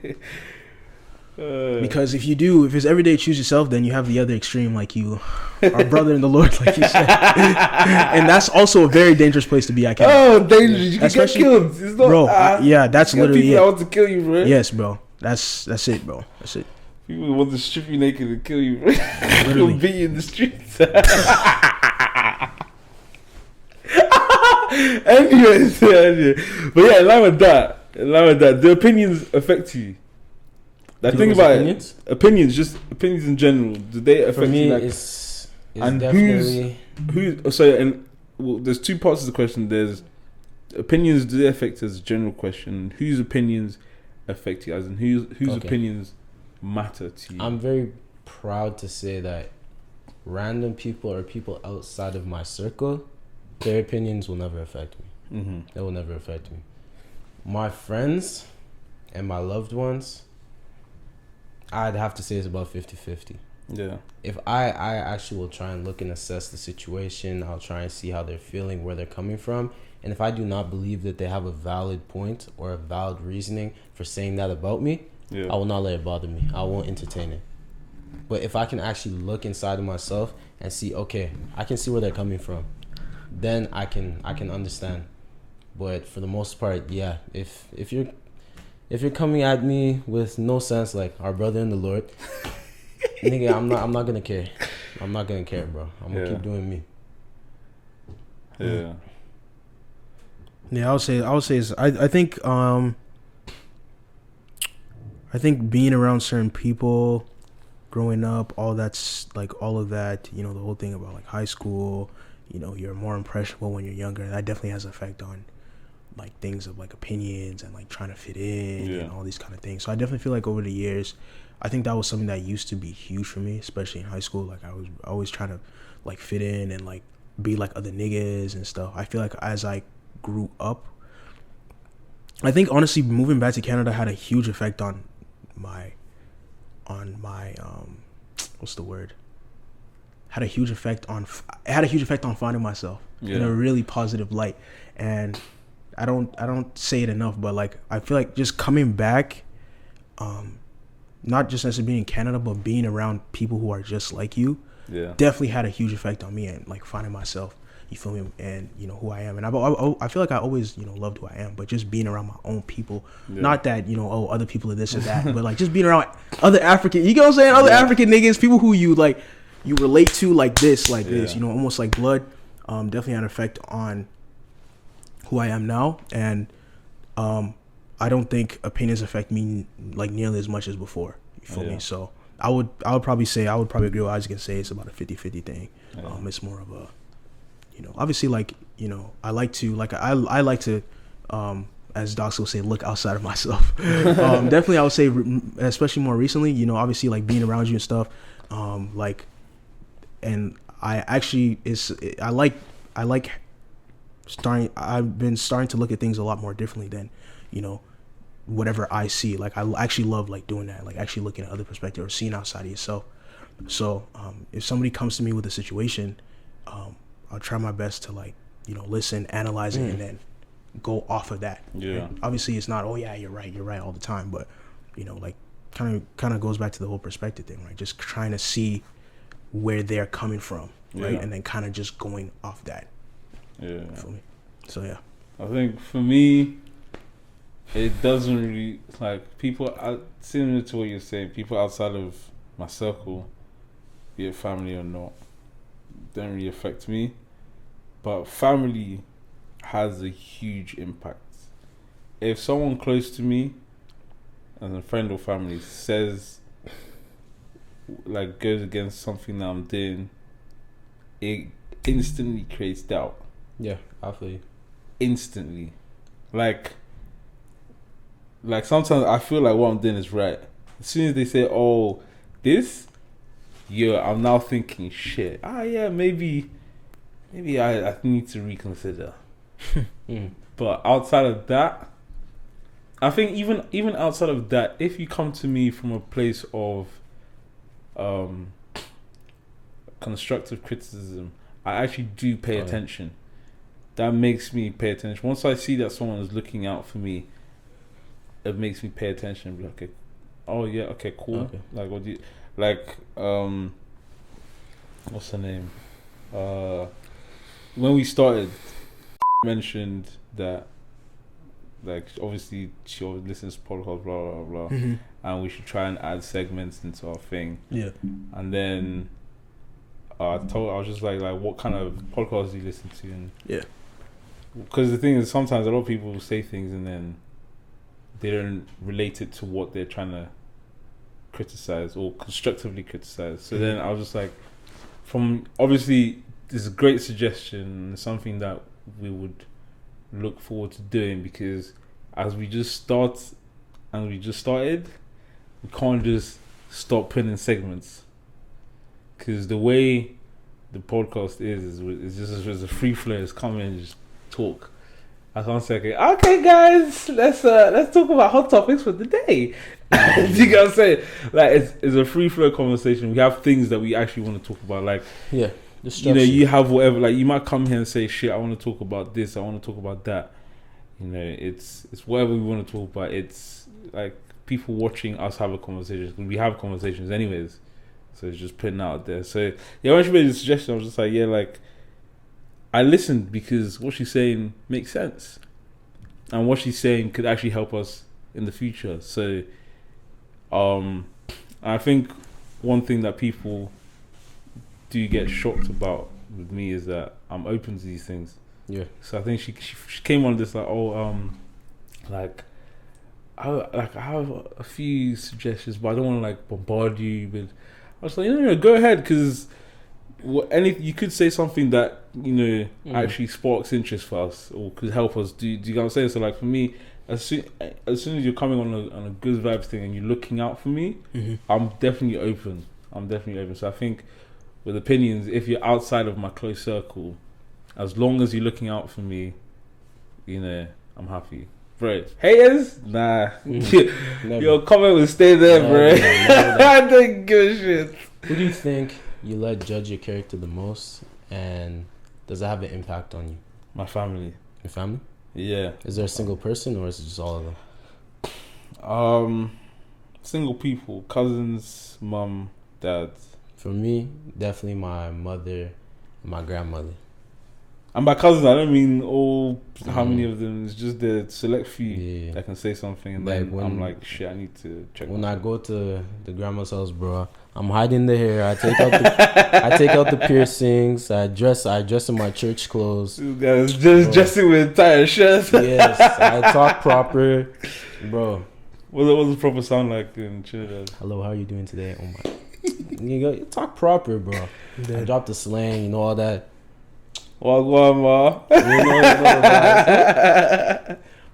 Because if it's every day choose yourself, then you have the other extreme, like you, our brother in the Lord, like you said, and that's also a very dangerous place to be. Dangerous! You can get killed, it's not, bro. That's literally it. People want to kill you, bro. Yes, bro. That's it, bro. That's it. People want to strip you naked and kill you, bro. Literally, beat you in the streets. Anyways, but yeah, in line with that, the opinions affect you. Like, think about opinions, just opinions in general. Do they affect you? Like, it's and definitely there's two parts of the question. There's opinions. Do they affect as a general question? Whose opinions affect you? As in whose opinions matter to you? I'm very proud to say that random people or people outside of my circle, their opinions will never affect me. Mm-hmm. They will never affect me. My friends and my loved ones, I'd have to say it's about 50-50. Yeah. If I actually will try and look and assess the situation, I'll try and see how they're feeling, where they're coming from. And if I do not believe that they have a valid point or a valid reasoning for saying that about me, I will not let it bother me. I won't entertain it. But if I can actually look inside of myself and see, okay, I can see where they're coming from, then I can understand. But for the most part, yeah, if you're coming at me with no sense, like our brother in the Lord, nigga, I'm not gonna care. I'm not gonna care, bro. I'm gonna keep doing me. Yeah. Yeah, I would say I think I think being around certain people, growing up, all that's like all of that. You know, the whole thing about like high school. You know, you're more impressionable when you're younger. That definitely has an effect on like things of like opinions and like trying to fit in and all these kind of things. So I definitely feel like over the years, I think that was something that used to be huge for me, especially in high school. Like I was always trying to like fit in and like be like other niggas and stuff. I feel like as I grew up, I think honestly moving back to Canada had a huge effect on my what's the word? Had a huge effect on finding myself in a really positive light. And I don't say it enough, but like I feel like just coming back, not just necessarily being in Canada, but being around people who are just like you, definitely had a huge effect on me and like finding myself. You feel me? And you know who I am, and I feel like I always loved who I am, but just being around my own people, not that other people are this or that, but like just being around other African, you know what I'm saying, other African niggas, people who you like, you relate to like this, almost like blood. Definitely had an effect on who I am now, and I don't think opinions affect me like nearly as much as before. You feel me? So I would probably agree with Isaac and say it's about a 50-50 thing. It's more of a obviously like I like to as Docs will say, look outside of myself. Definitely I would say, especially more recently, obviously like being around you and stuff, like, and I've been starting to look at things a lot more differently than whatever I see. Like I actually love like doing that, like actually looking at other perspectives or seeing outside of yourself. So if somebody comes to me with a situation, I'll try my best to like listen, analyze it, and then go off of that. And obviously it's not you're right all the time, but like kind of goes back to the whole perspective thing, right? Just trying to see where they're coming from, right? And then kind of just going off that. For me. So I think for me, it doesn't really, like, people, similar to what you're saying, people outside of my circle, be it family or not, don't really affect me. But family has a huge impact. If someone close to me, as a friend or family, says, like, goes against something that I'm doing, it instantly creates doubt. Yeah, I feel you. Instantly. Like sometimes I feel like what I'm doing is right. As soon as they say, oh, this, I'm now thinking, shit, maybe I need to reconsider. But outside of that, I think even outside of that, if you come to me from a place of constructive criticism, I actually do pay attention. That makes me pay attention. Once I see that someone is looking out for me, it makes me pay attention and be like, okay, cool. Okay. Like, what do you, like, what's her name? When we started, mentioned that, like, obviously she always listens to podcasts, blah, blah, blah, and we should try and add segments into our thing. Yeah. And then I was just like, what kind of podcasts do you listen to? And because the thing is, sometimes a lot of people will say things and then they don't relate it to what they're trying to criticize or constructively criticize. So then I was just like, obviously this is a great suggestion, something that we would look forward to doing, because as we just started, we can't just stop putting in segments, because the way the podcast is just a free flow. Just come in and just talk. I can't say, okay guys, let's talk about hot topics for the day. You know what I'm saying? Like, it's a free flow conversation. We have things that we actually want to talk about. Like, you have whatever. Like, you might come here and say, shit, I want to talk about this, I want to talk about that. It's whatever we want to talk about. It's like people watching us have a conversation. We have conversations anyways. So it's just putting out there. So when she made the suggestion, I was just like, like, I listened because what she's saying makes sense, and what she's saying could actually help us in the future. So, I think one thing that people do get shocked about with me is that I'm open to these things. Yeah. So I think she came on this like, I have a few suggestions, but I don't want to like bombard you with. I was like, no, go ahead, because you could say something that actually sparks interest for us or could help us. Do you get what I'm saying? So like for me, as soon as you're coming on a good vibes thing and you're looking out for me, I'm definitely open. So I think with opinions, if you're outside of my close circle, as long as you're looking out for me, I'm happy. Bro, haters? Nah. Your comment will stay there, bro. I don't give a shit. Who do you think you let judge your character the most, and does that have an impact on you? My family. Your family? Yeah. Is there a single person, or is it just all of them? Single people, cousins, mum, dad. For me, definitely my mother and my grandmother. And by cousins, I don't mean all. How many of them? It's just the select few that can say something, and like then I'm like, shit, I need to check. When I go to the grandma's house, bro, I'm hiding the hair. I take out the piercings. I dress in my church clothes. Guys, just dressing with tie and shirts. Yes, I talk proper, bro. What does the proper sound like in church? Hello, how are you doing today? Oh my, you talk proper, bro. I drop the slang, all that. Wagwan, ma.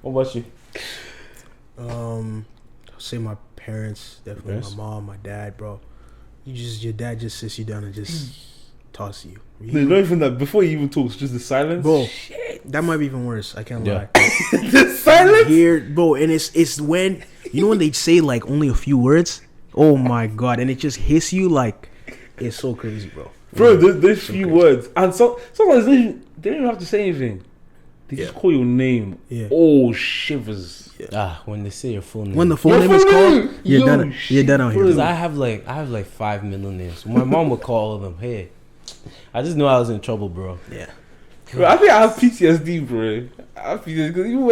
What about you? I'll say my parents, definitely my mom, my dad, bro. Your dad just sits you down and just toss you. There's not even that before he even talks, just the silence. Bro, that might be even worse. I can't lie. The silence? Here, bro, and it's when when they say like only a few words. Oh my god, and it just hits you like it's so crazy, bro. Bro, there's few words, and sometimes they don't even have to say anything. They just call your name. Yeah. Oh, shivers. Yeah. When they say your full name. When the full name is called, you're done. You're done out here. Because I have like 5 middle names. My mom would call all of them. Hey, I just knew I was in trouble, bro. Yeah. Bro, I think I have PTSD, bro. I have PTSD because even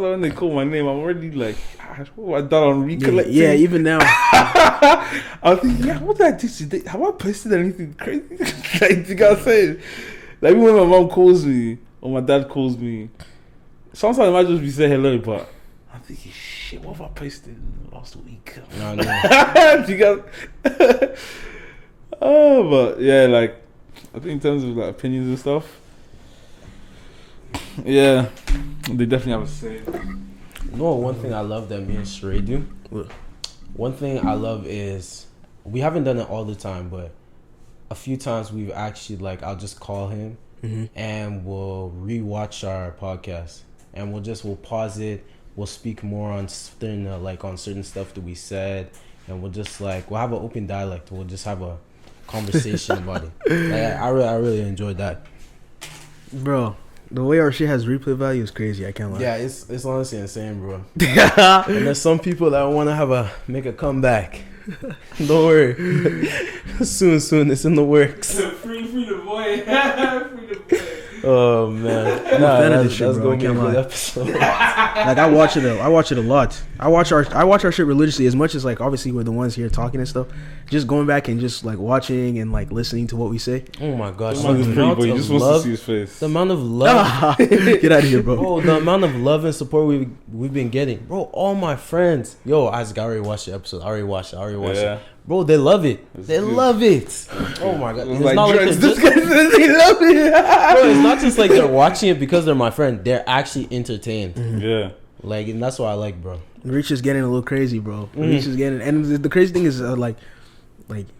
when they call my name, I'm already like, what have I done on recollecting? Yeah, even now. I think, what did I do today? Have I posted anything crazy? Like, you gotta say, like, even when my mom calls me or my dad calls me, sometimes I might just be saying hello, but I'm thinking, shit, what have I posted last week? No. You got, but yeah, like, I think in terms of like opinions and stuff, yeah, they definitely have a say. One thing I love that me and Sheree do. One thing I love is we haven't done it all the time, but a few times we've actually I'll just call him and we'll rewatch our podcast and we'll pause it. We'll speak more on certain stuff that we said, and we'll just we'll have an open dialect. We'll just have a conversation about it. I really enjoyed that, bro. The way our shit has replay value is crazy. I can't lie. Yeah, it's honestly insane, bro. And there's some people that want to make a comeback. Don't worry. soon, it's in the works. Free the boy. Free the boy. Oh man, that's gonna be a good episode. I watch it a lot. I watch our shit religiously, as much as obviously we're the ones here talking and stuff. Just going back and just watching and listening to what we say. Oh my gosh, the amount of love, to see his face. The amount of love. Get out of here, bro. Oh, the amount of love and support we've been getting, bro. All my friends, Isaac, I already watched the episode. I already watched it. Bro, they love it. Love it. Oh my god, it's not they love it. Bro, it's not just they're watching it because they're my friend. They're actually entertained. Mm-hmm. Yeah. And that's what I like, bro. Reach is getting a little crazy, bro. Reach is getting, and the crazy thing is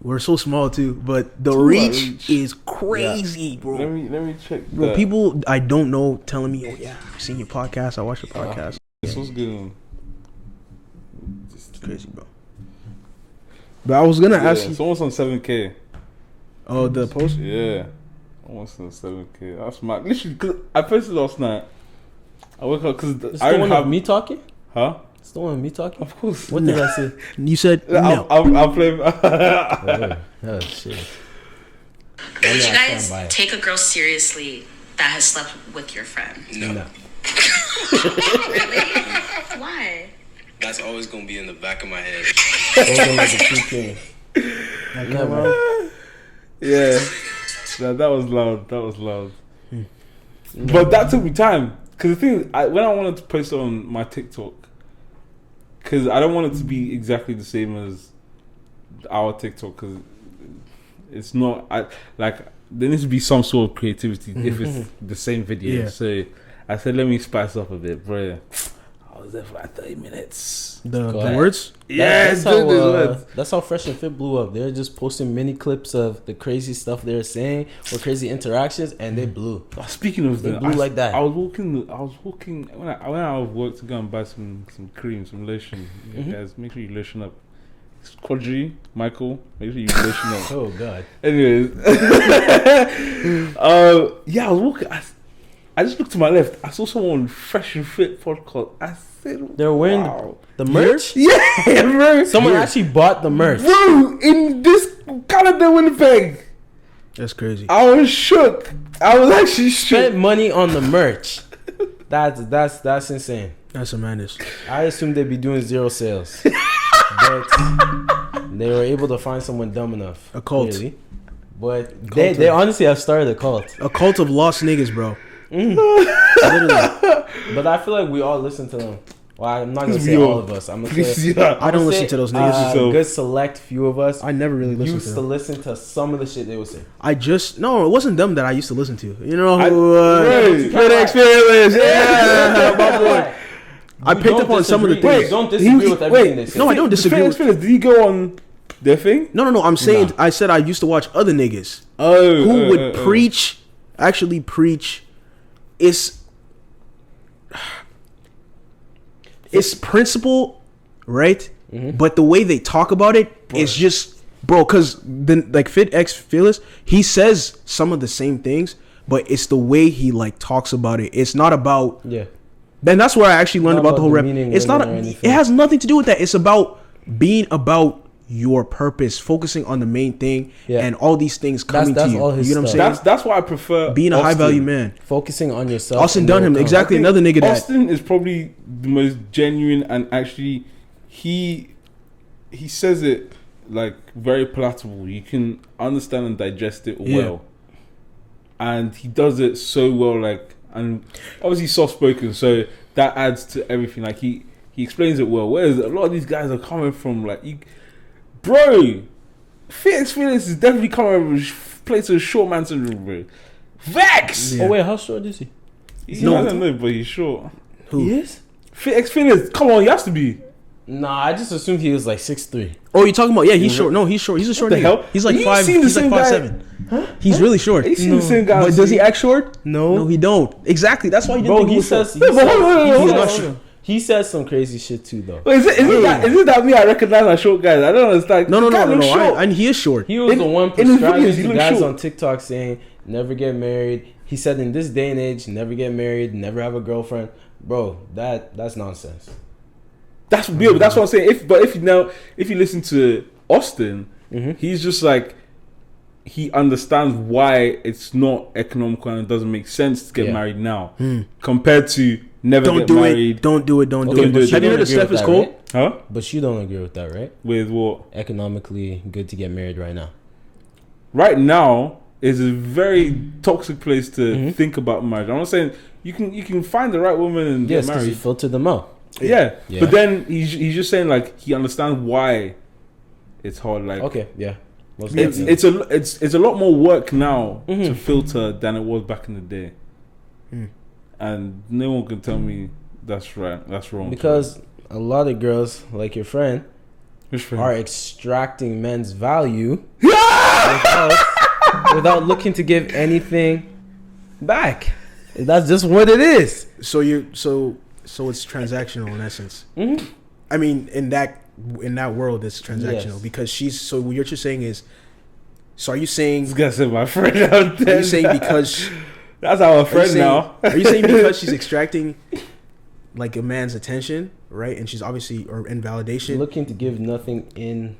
we're so small too, but the reach is crazy, bro. Let me check. Bro, people I don't know telling me, I've seen your podcast. I watched your podcast. This was good. It's crazy, bro. But I was gonna ask you. It's almost on 7K. Oh, the post? Yeah, almost on 7K. That's mad. Literally, cause I posted last night. I woke up because I don't have me talking. Huh? It's the one with me talking. Of course. What did I say? You said no. I'll play. Oh shit. Would you guys take a girl seriously that has slept with your friend? No. Really? Why? That's always gonna be in the back of my head. Yeah. That was loud. But that took me time. Because the thing is, when I wanted to post it on my TikTok, because I don't want it to be exactly the same as our TikTok, because it's not. There needs to be some sort of creativity if it's the same video. Yeah. So I said, let me spice up a bit, bro. I was there for like 30 minutes. The words? That's how Fresh and Fit blew up. They're just posting mini clips of the crazy stuff they're saying or crazy interactions, and they blew. Speaking of they blew like that. I was walking when I went out of work to go and buy some cream, some lotion. Guys, make sure you lotion up. Quadri, Michael, make sure you lotion up. Oh God. Anyways, I was walking. I just looked to my left. I saw someone on Fresh and Fit podcast. I said, they're wearing the merch? Yeah, bro. Someone actually bought the merch. Bro, in this Canada, Winnipeg. That's crazy. I was shook. I was actually shook. Spent money on the merch. That's insane. That's a madness. I assumed they'd be doing 0 sales. But they were able to find someone dumb enough. A cult. Really. But they honestly have started a cult. A cult of lost niggas, bro. Literally. But I feel like we all listen to them. Well, I'm not gonna say all of us. I'm gonna say I don't listen to those niggas. A good select few of us. I never really listened used to listen to some of the shit they would say. It wasn't them that I used to listen to. You know, experience. Yeah, my boy. I picked up on some of the things. Don't disagree with everything they say. No, I don't disagree. Did he go on their thing? No. I'm saying I said I used to watch other niggas who would preach. Actually, preach. It's principle, right? But the way they talk about it is just, bro. Because then, like Fit X Fearless, he says some of the same things, but it's the way he like talks about it. It's not about Then that's where I actually learned about the whole rap. It's not. It has nothing to do with that. It's about being about your purpose, focusing on the main thing, and all these things coming to you. You know what I'm saying? That's why I prefer being a high value man, focusing on yourself. Austin Dunham, exactly. Another nigga that Austin is probably the most genuine, and actually, he says it like very palatable. You can understand and digest it well, and he does it so well. Like, and obviously soft spoken, so that adds to everything. Like he explains it well. Whereas a lot of these guys are coming from like bro, Fit Experience is definitely coming from a place of short man syndrome, bro. Vex! Oh wait, how short is he? I don't know, but he's short. Who? He is? Fit Experience, come on, he has to be. Nah, I just assumed he was like 6'3". Oh, you're talking about? Yeah, he's short. No, he's short. He's a short nigga. He's like 5. He's like 5'7". Huh? He's really short. You seen the same guy? But does he act short? No, he don't. Exactly. That's why you didn't think he says. He's not short. He says some crazy shit too, though. Wait, is it that me? I recognize my short guys. I don't understand. No. And he is short. He was the one prescribing to guys on TikTok saying never get married. He said in this day and age, never get married, never have a girlfriend. Bro, that's nonsense. That's weird. That's what I'm saying. If you listen to Austin, he's just like, he understands why it's not economical and it doesn't make sense to get married now compared to never get married. Don't do it. Have you heard of Steph is cold? Right? Huh? But you don't agree with that, right? With what? Economically good to get married right now. Right now is a very toxic place to think about marriage. I'm not saying you can find the right woman and get married. Yes, because you filter them out. Yeah, but then he's just saying like he understands why it's hard. Like it's a lot more work now to filter than it was back in the day, and no one can tell me that's right, that's wrong. Because a lot of girls, like your friend, are extracting men's value without looking to give anything back. That's just what it is. So it's transactional in essence. I mean, in that world, it's transactional because she's. So what you're just saying is, so are you saying? This guy said my friend out there. Are you saying because that's our friend now? Are you saying because she's extracting like a man's attention, right? And she's obviously in validation, looking to give nothing in.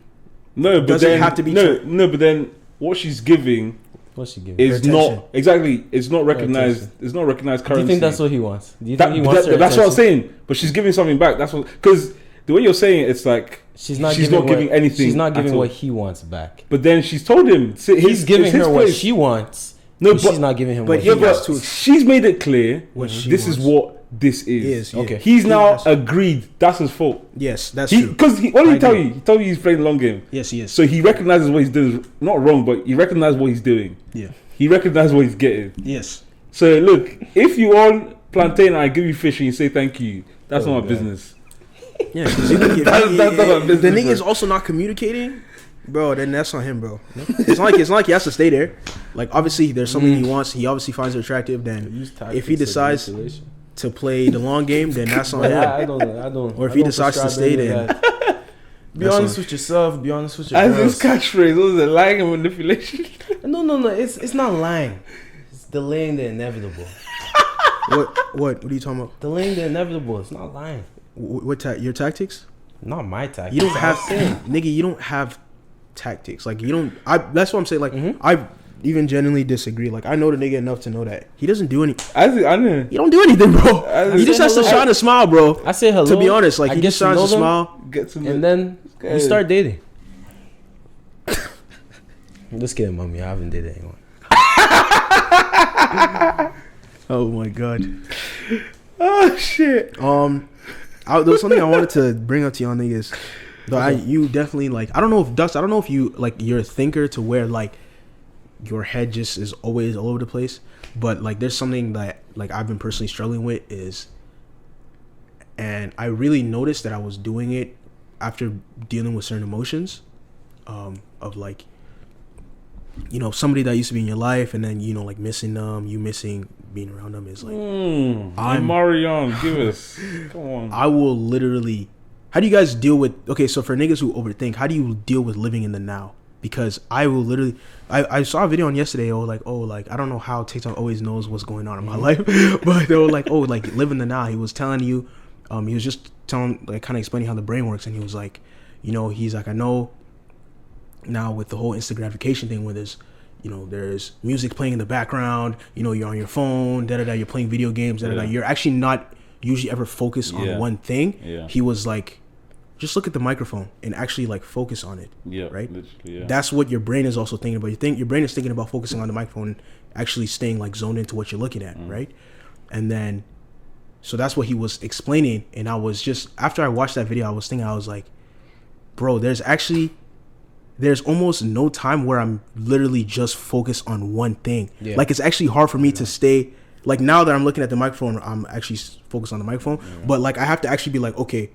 No, but then have to be no. But then what she's giving. What's she giving? Is not exactly. It's not recognized. It's not recognized currency. Do you think that's what he wants? Do you think he wants her that's what I'm saying. But she's giving something back. That's what, because the way you're saying it, it's like she's not giving anything. She's not giving what he wants back. But then she's told him he's giving her what she wants. No, but she's not giving him what he wants. She's made it clear. This is what this is. Yeah. Okay. He's now agreed that's his fault. Yes, that's true. Because what did he tell you? He told you he's playing the long game. Yes, he is. So he recognizes what he's doing. Not wrong, but he recognizes what he's doing. Yeah. He recognizes what he's getting. Yes. So look, if you want plantain and I give you fish and you say thank you, that's not my business. Yeah, because the nigga is also not communicating, bro. Then that's on him, bro. It's not like he has to stay there. Like obviously, there's something he wants. He obviously finds it attractive. Then if he decides to play the long game, then that's on him. I don't. Or if he decides to stay, then be honest with yourself. Be honest with your As girls. his catchphrase, what was it? Lying and manipulation. No. It's not lying. It's delaying the inevitable. What are you talking about? Delaying the inevitable. It's not lying. Your tactics? Not my tactics. You don't have nigga. You don't have tactics. Like you don't. That's what I'm saying. Like I even genuinely disagree. Like I know the nigga enough to know that he doesn't do anything. I know. He don't do anything, bro. He just has to shine a smile, bro. I say hello. To be honest, like I he just shines a smile, and then you start dating. I'm just kidding, mommy. I haven't dated anyone. Oh my god. Oh shit. There was something I wanted to bring up to y'all niggas. Though you definitely like. I don't know if you like you're a thinker to where like your head just is always all over the place. But like there's something that like I've been personally struggling with is, and I really noticed that I was doing it after dealing with certain emotions, of like, you know, somebody that used to be in your life and then, you know, like missing them, you missing being around them is like, I'm Marion, give us, come on. I will literally, how do you guys deal with, okay, so for niggas who overthink, how do you deal with living in the now? Because I will literally, I saw a video on yesterday, I don't know how TikTok always knows what's going on in my life, but they were like, live in the now. He was telling you, he was just telling, like, kind of explaining how the brain works, and he was like, you know, he's like, I know now with the whole instant gratification thing where there's, you know, there's music playing in the background, you know, you're on your phone, you're playing video games, you're actually not usually ever focused on one thing. He was like, just look at the microphone and actually like focus on it. Right. That's what your brain is also thinking about. Your brain is thinking about focusing on the microphone, actually staying like zoned into what you're looking at. Right. And then, so that's what he was explaining. And I was just, after I watched that video, I was thinking, I was like, bro, there's almost no time where I'm literally just focused on one thing. Like it's actually hard for me to stay, like now that I'm looking at the microphone, I'm actually focused on the microphone, but like I have to actually be like, okay,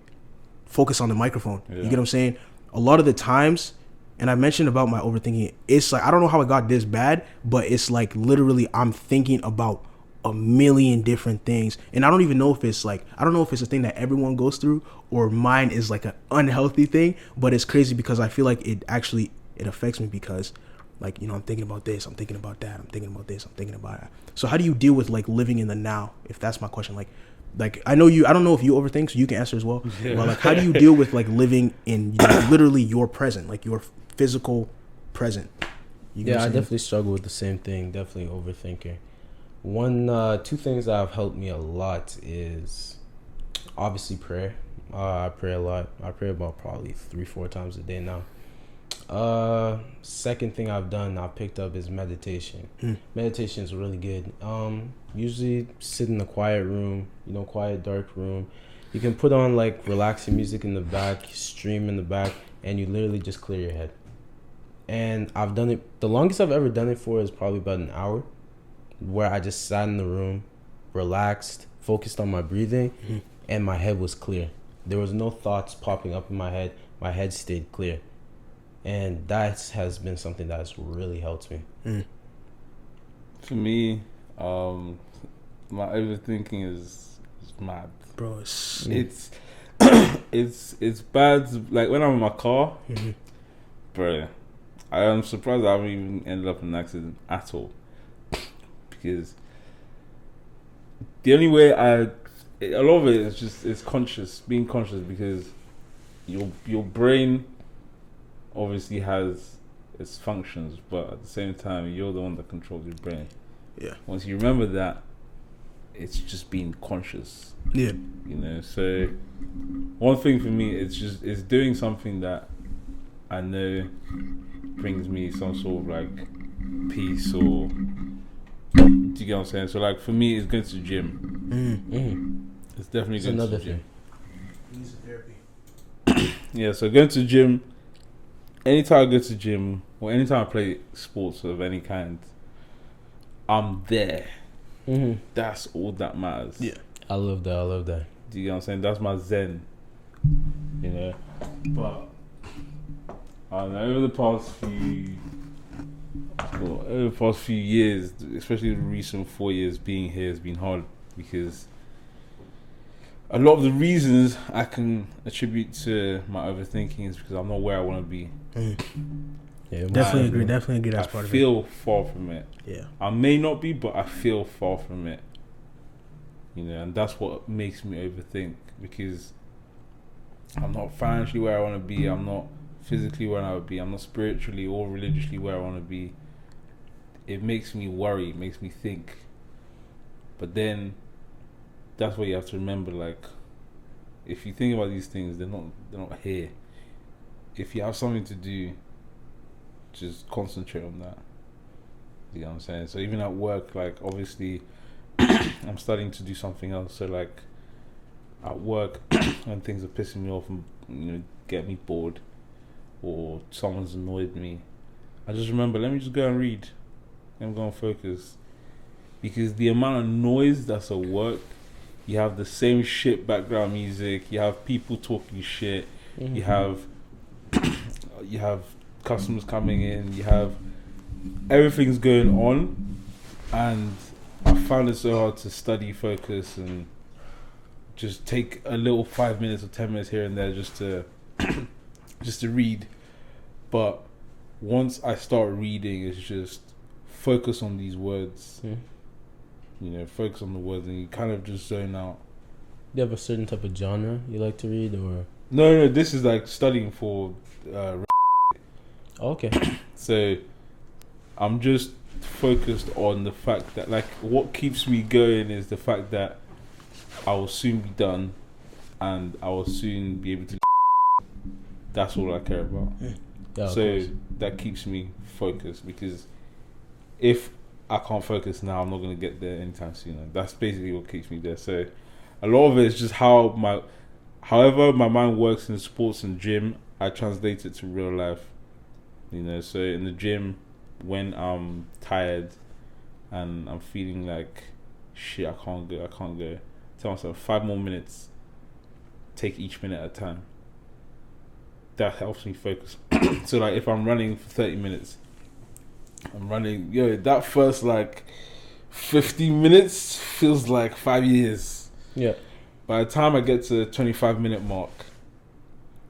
focus on the microphone. You get what I'm saying? A lot of the times, and I mentioned about my overthinking, it's like, I don't know how it got this bad, but it's like literally I'm thinking about a million different things, and I don't even know if it's like, I don't know if it's a thing that everyone goes through or mine is like an unhealthy thing, but it's crazy because I feel like it affects me because, like, you know, I'm thinking about this, I'm thinking about that, I'm thinking about this, I'm thinking about that. So how do you deal with like living in the now, if that's my question? Like I don't know if you overthink, so you can answer as well. But like, how do you deal with like living in like, literally your present, like your physical present? I definitely struggle with the same thing. Definitely overthinker. Two things that have helped me a lot is obviously prayer. I pray a lot. I pray about probably 3-4 times a day now. Second thing I've picked up is meditation. Meditation is really good. Usually sit in a quiet room, you know, quiet, dark room. You can put on like relaxing music in the back, stream in the back, and you literally just clear your head. And I've done it, the longest I've ever done it for is probably about an hour, where I just sat in the room, relaxed, focused on my breathing, and my head was clear. There was no thoughts popping up in my head. My head stayed clear. And that has been something that's really helped me. For me, my overthinking is mad, bro. It's bad. Like when I'm in my car, bro, I am surprised I haven't even ended up in an accident at all. Because the only way a lot of it is just being conscious, because your brain obviously has its functions, but at the same time you're the one that controls your brain. Once you remember that, it's just being conscious. You know, so one thing for me is doing something that I know brings me some sort of like peace, or do you get what I'm saying? So like for me, it's going to the gym. It's definitely It's going to another the gym. thing. Needs therapy. Yeah, so going to the gym, anytime I go to the gym, or anytime I play sports of any kind, I'm there. Mm-hmm. That's all that matters. Yeah. I love that. Do you know what I'm saying? That's my zen. You know? But I don't know, over the past few years, especially the recent 4 years being here, has been hard because a lot of the reasons I can attribute to my overthinking is because I'm not where I want to be. Yeah, Definitely agree. Definitely agree. That's part I of it. feel far from it. Yeah. I may not be, but I feel far from it. You know, and that's what makes me overthink because I'm not financially where I want to be. I'm not physically where I would be. I'm not spiritually or religiously where I want to be. It makes me worry. It makes me think. But then, that's what you have to remember. Like, if you think about these things, they're not here. If you have something to do, just concentrate on that. You know what I'm saying? So even at work, like obviously, I'm starting to do something else. So like, at work, when things are pissing me off and get me bored, or someone's annoyed me, I just remember, let me just go and read. Let me go and focus. Because the amount of noise that's at work, you have the same shit background music, you have people talking shit, you have customers coming in, you have everything's going on, and I found it so hard to study, focus, and just take a little 5 minutes or 10 minutes here and there just to read. But once I start reading, it's just focus on these words. Focus on the words, and you kind of just zone out. Do you have a certain type of genre you like to read, or? No, this is like studying for Okay. So I'm just focused on the fact that, like, what keeps me going is the fact that I will soon be done and I will soon be able to. That's all I care about. Yeah, so that keeps me focused, because if I can't focus now, I'm not going to get there anytime soon. That's basically what keeps me there. So a lot of it is just however my mind works in sports and gym, I translate it to real life. So in the gym, when I'm tired and I'm feeling like shit, I can't go, tell myself 5 more minutes, take each minute at a time. That helps me focus. So like if I'm running for 30 minutes, I'm running, that first like 15 minutes feels like 5 years. Yeah. By the time I get to the 25-minute mark,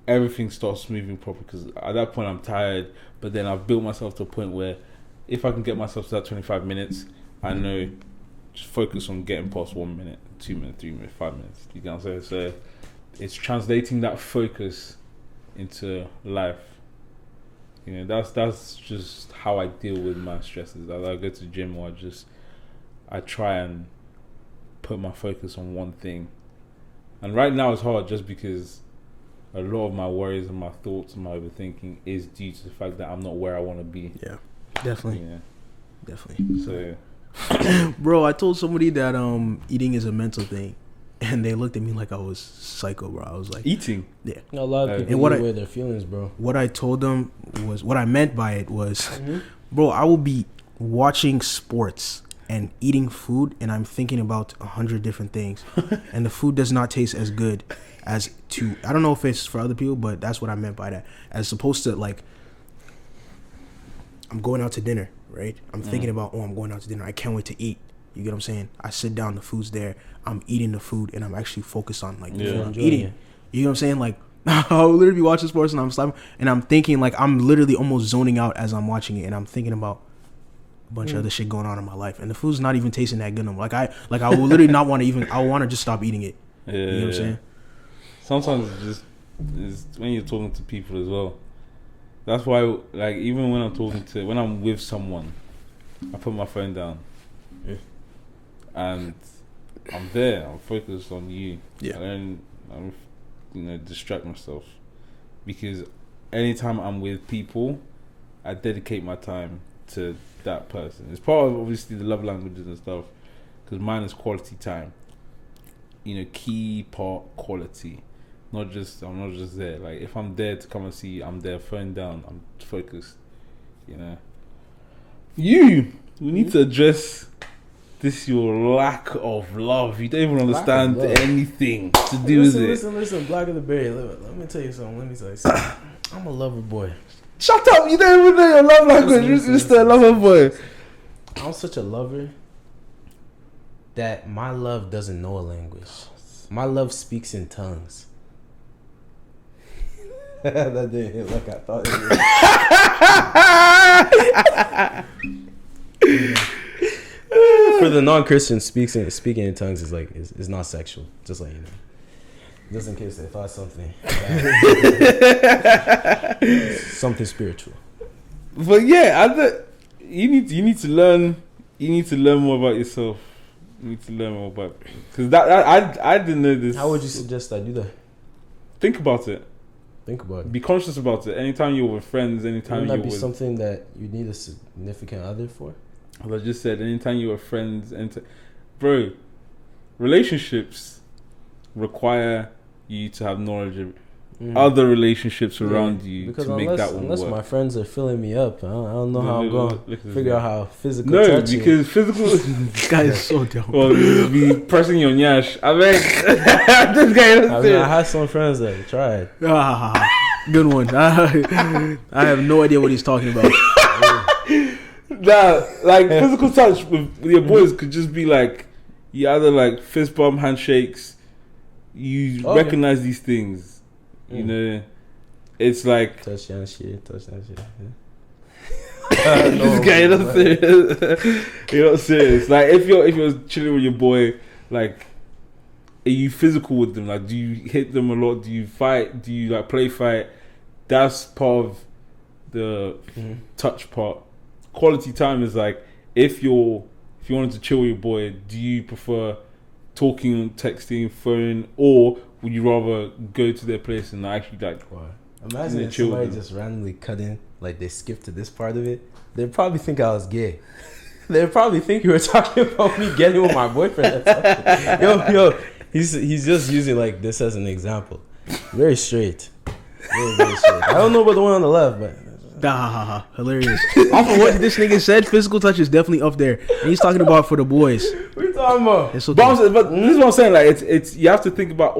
everything starts moving properly, because at that point I'm tired, but then I've built myself to a point where if I can get myself to that 25 minutes, I know just focus on getting past 1 minute, 2 minutes, 3 minutes, 5 minutes. You know what I'm saying? So it's translating that focus into life. That's just how I deal with my stresses. I go to the gym, or I try and put my focus on one thing. And right now it's hard just because a lot of my worries and my thoughts and my overthinking is due to the fact that I'm not where I want to be. Yeah, definitely. Yeah. Definitely. So, bro, I told somebody that eating is a mental thing, and they looked at me like I was psycho, bro. I was like, eating? Yeah. A lot of people eat away their feelings, bro. What I told them was, what I meant by it was, bro, I will be watching sports and eating food, and I'm thinking about 100 different things, and the food does not taste as good as to, I don't know if it's for other people, but that's what I meant by that. As opposed to, like, I'm going out to dinner, right? I'm thinking about, I'm going out to dinner. I can't wait to eat. You get what I'm saying? I sit down, the food's there. I'm eating the food, and I'm actually focused on, like, the food I'm eating. It. You know what I'm saying? Like, I'll literally be watching sports, and I'm slapping, and I'm thinking, like, I'm literally almost zoning out as I'm watching it, and I'm thinking about a bunch of other shit going on in my life, and the food's not even tasting that good. Like I will literally not want to even. I want to just stop eating it. Yeah, you know what I'm saying? Sometimes it's when you're talking to people as well. That's why, like, even when I'm with someone, I put my phone down, and I'm there. I'm focused on you. Yeah. I'm distract myself, because anytime I'm with people, I dedicate my time to that person. It's part of, obviously, the love languages and stuff, because mine is quality time. key part quality. I'm not just there. Like if I'm there to come and see you, I'm there. Phone down. I'm focused. We need to address this your lack of love. You don't even understand anything to do with it. Listen, BlackerTheBerry. Let me tell you something. I'm a lover boy. Shut up! You don't even know your love language. You're just a lover boy. I'm such a lover that my love doesn't know a language. My love speaks in tongues. That didn't hit like I thought it would. For the non-Christians, speaking in tongues is not sexual. Just like just in case they thought something something spiritual. But yeah, you need to learn. You need to learn more about yourself. You need to learn more about, because I didn't know this. How would you suggest I do that? Think about it. Be conscious about it. Anytime you're with friends, anytime wouldn't that be something that you need a significant other for? As I just said, anytime you're with friends, bro, relationships require you to have knowledge of other relationships around you because to make that one unless work. My friends are filling me up, I don't know how I'm going to figure out how physical touching. Because physical this guy is so dumb. Well, you be pressing your nyash. I mean, this guy is I had some friends that tried. Good one. I have no idea what he's talking about. Like physical touch with your boys could just be like, you either like fist bump, handshakes. You recognize these things. It's like touch that shit. This guy, you're not serious. You're not serious. Like if you're chilling with your boy, like, are you physical with them? Like, do you hit them a lot? Do you fight? Do you like play fight? That's part of the touch part. Quality time is like if you wanted to chill with your boy, do you prefer talking, texting, phone, or would you rather go to their place and actually like? Imagine if somebody just randomly cut in, like they skipped to this part of it. They'd probably think I was gay. They'd probably think you were talking about me getting with my boyfriend. Yo, he's just using like this as an example. Very straight. Very straight. I don't know about the one on the left, but hilarious. Off of what this nigga said, physical touch is definitely up there. And he's talking about for the boys. What are you talking about? It's okay. But this is what I'm saying. Like it's you have to think about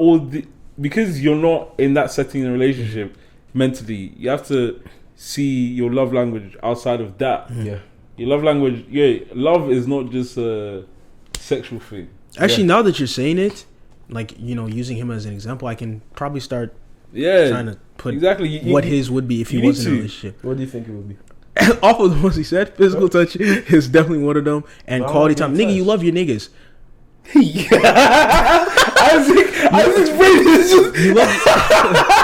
because you're not in that setting in a relationship mentally. You have to see your love language outside of that. Yeah. Your love language. Yeah, love is not just a sexual thing. Actually, now that you're saying it, like using him as an example, I can probably start. Trying to put what his would be if he was in a relationship. What do you think it would be? Off of the ones he said, physical touch is definitely one of them, and quality time. Nigga, you love your niggas. Isaac's brain is just you love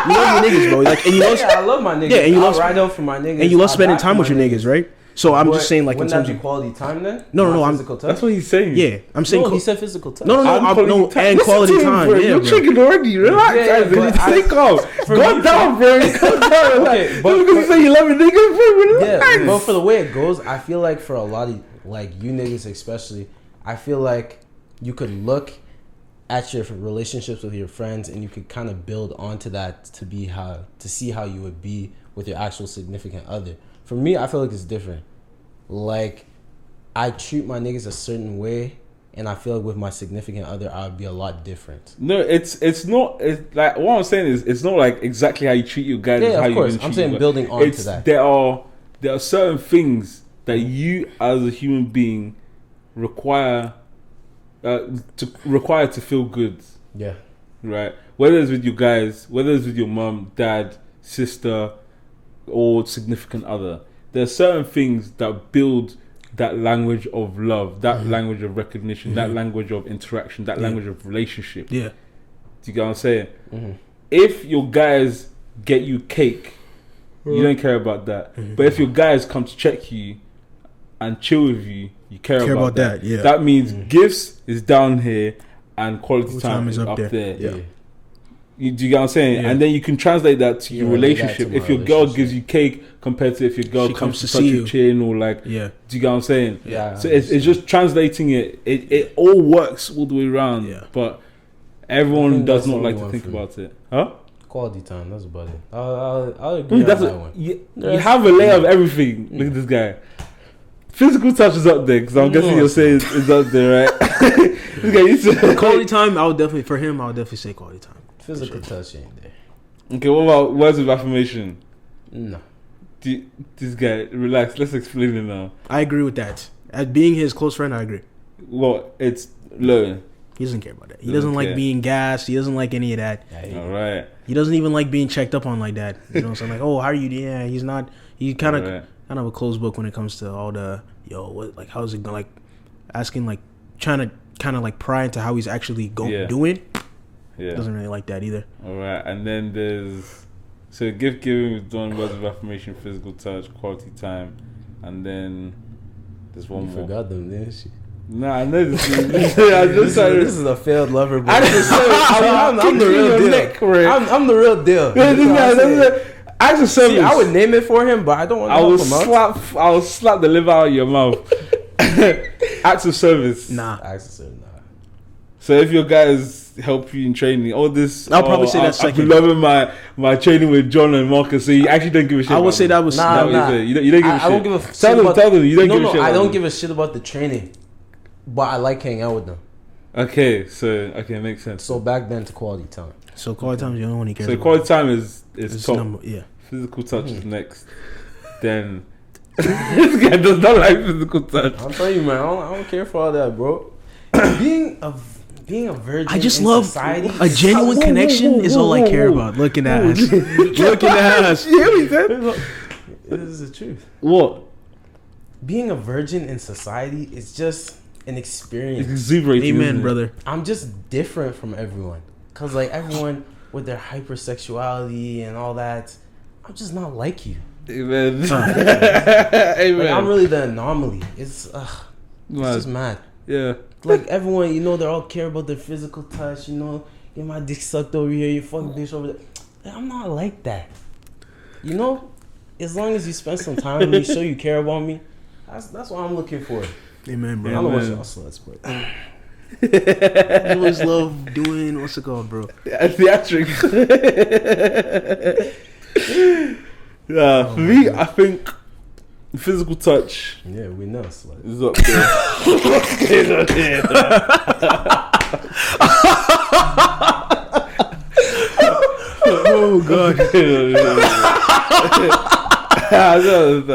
your niggas, bro. Like, and you love. I love my niggas. Yeah, and you love ride out for my niggas. And you love spending time with your niggas, right? So I'm just saying, like, wouldn't in terms that be of quality time then? No. Physical touch? That's what he's saying. Yeah, I'm saying. No, he said physical touch. No, and quality time. Bro. Yeah, You're triggered already. Relax, Isaac. Stay calm. Go down, bro. Go down. Okay, but because you say you love your niggas, bro. Relax. Yeah, but for the way it goes, I feel like for a lot of like you niggas especially, I feel like you could look at your relationships with your friends and you could kind of build onto that to see how you would be with your actual significant other. For me, I feel like it's different. Like, I treat my niggas a certain way, and I feel like with my significant other, I would be a lot different. No, it's not. It's like what I'm saying is, it's not like exactly how you treat your guys. Yeah, how of course. I'm saying building on to that. There are certain things that you as a human being require to feel good. Yeah. Right. Whether it's with your guys, whether it's with your mom, dad, sister, or significant other. There are certain things that build that language of love, that language of recognition, that language of interaction, that language of relationship. Yeah. Do you get what I'm saying? If your guys get you cake, you don't care about that. But if your guys come to check you and chill with you, you care about that. Yeah. That means gifts is down here and quality time is up there. Yeah. Do you get what I'm saying? Yeah. And then you can translate that to your relationship. If your girl gives you cake compared to if your girl comes to touch your chin or like, do you get what I'm saying? Yeah. So it's just translating it. It all works all the way around. Yeah. But Everyone does that's the not like only to one think for me. about it. Huh? Quality time. That's about it. I'll agree on that one. You have a layer of everything. Look at this guy. Physical touch is up there because I'm guessing you'll say it's up there, right? This guy used to Quality time, I would definitely say quality time. Physical touch ain't there. Okay, what about words of affirmation? No. This guy, relax. Let's explain it now. I agree with that. As being his close friend, I agree. Well, it's low. He doesn't care about that. He doesn't like being gassed. He doesn't like any of that. All right. He doesn't even like being checked up on like that. You know what I'm saying? Like, oh, how are you? Yeah, he's not. He kind of a closed book when it comes to all the what, like, how's it going? Like, asking, like, trying to kind of like pry into how he's actually doing. Yeah. Doesn't really like that either. All right, and then there's gift giving with done, words of affirmation, physical touch, quality time, and then there's one more. Forgot them, didn't she? Nah, I know this. This is a failed lover. Bro. I'm the real deal. I'm the real deal. Acts of service. See, I would name it for him, but I don't want to help him out. I will slap the liver out of your mouth. Acts of service. Nah. Acts of service. Nah. So if your guys help you in training, all this, I'll probably say that's second. I've been loving my training with John and Marcus, so you actually don't give a shit. I would say that was nah. You don't give a shit. I don't give a shit. Tell them you don't give a shit. I don't give a shit about the training, but I like hanging out with them. Okay, makes sense. So back then to quality time. So quality time is the only one he cares about. So quality time is top. Yeah. Physical touch is next. Then this guy does not like physical touch. I'm telling you, man, I don't care for all that, bro. being a virgin. I just love society. A genuine connection is all I care about. Looking at us. Looking at us. You hear what he said? It is the truth. What? Being a virgin in society is just an experience. It's exhiberating. Amen, brother. I'm just different from everyone. Cause like everyone with their hypersexuality and all that, I'm just not like you. Amen. Amen. Like, I'm really the anomaly. It's just mad. Yeah. Like everyone, they all care about their physical touch. Get my dick sucked over here, you fucking bitch over there. Like, I'm not like that. As long as you spend some time with me, show you care about me. That's what I'm looking for. Amen, bro. I don't know what y'all sluts, but I always love doing what's it called, bro? Theatrics. For me, I think physical touch. Yeah, we know slut. Is up there. Oh god. I don't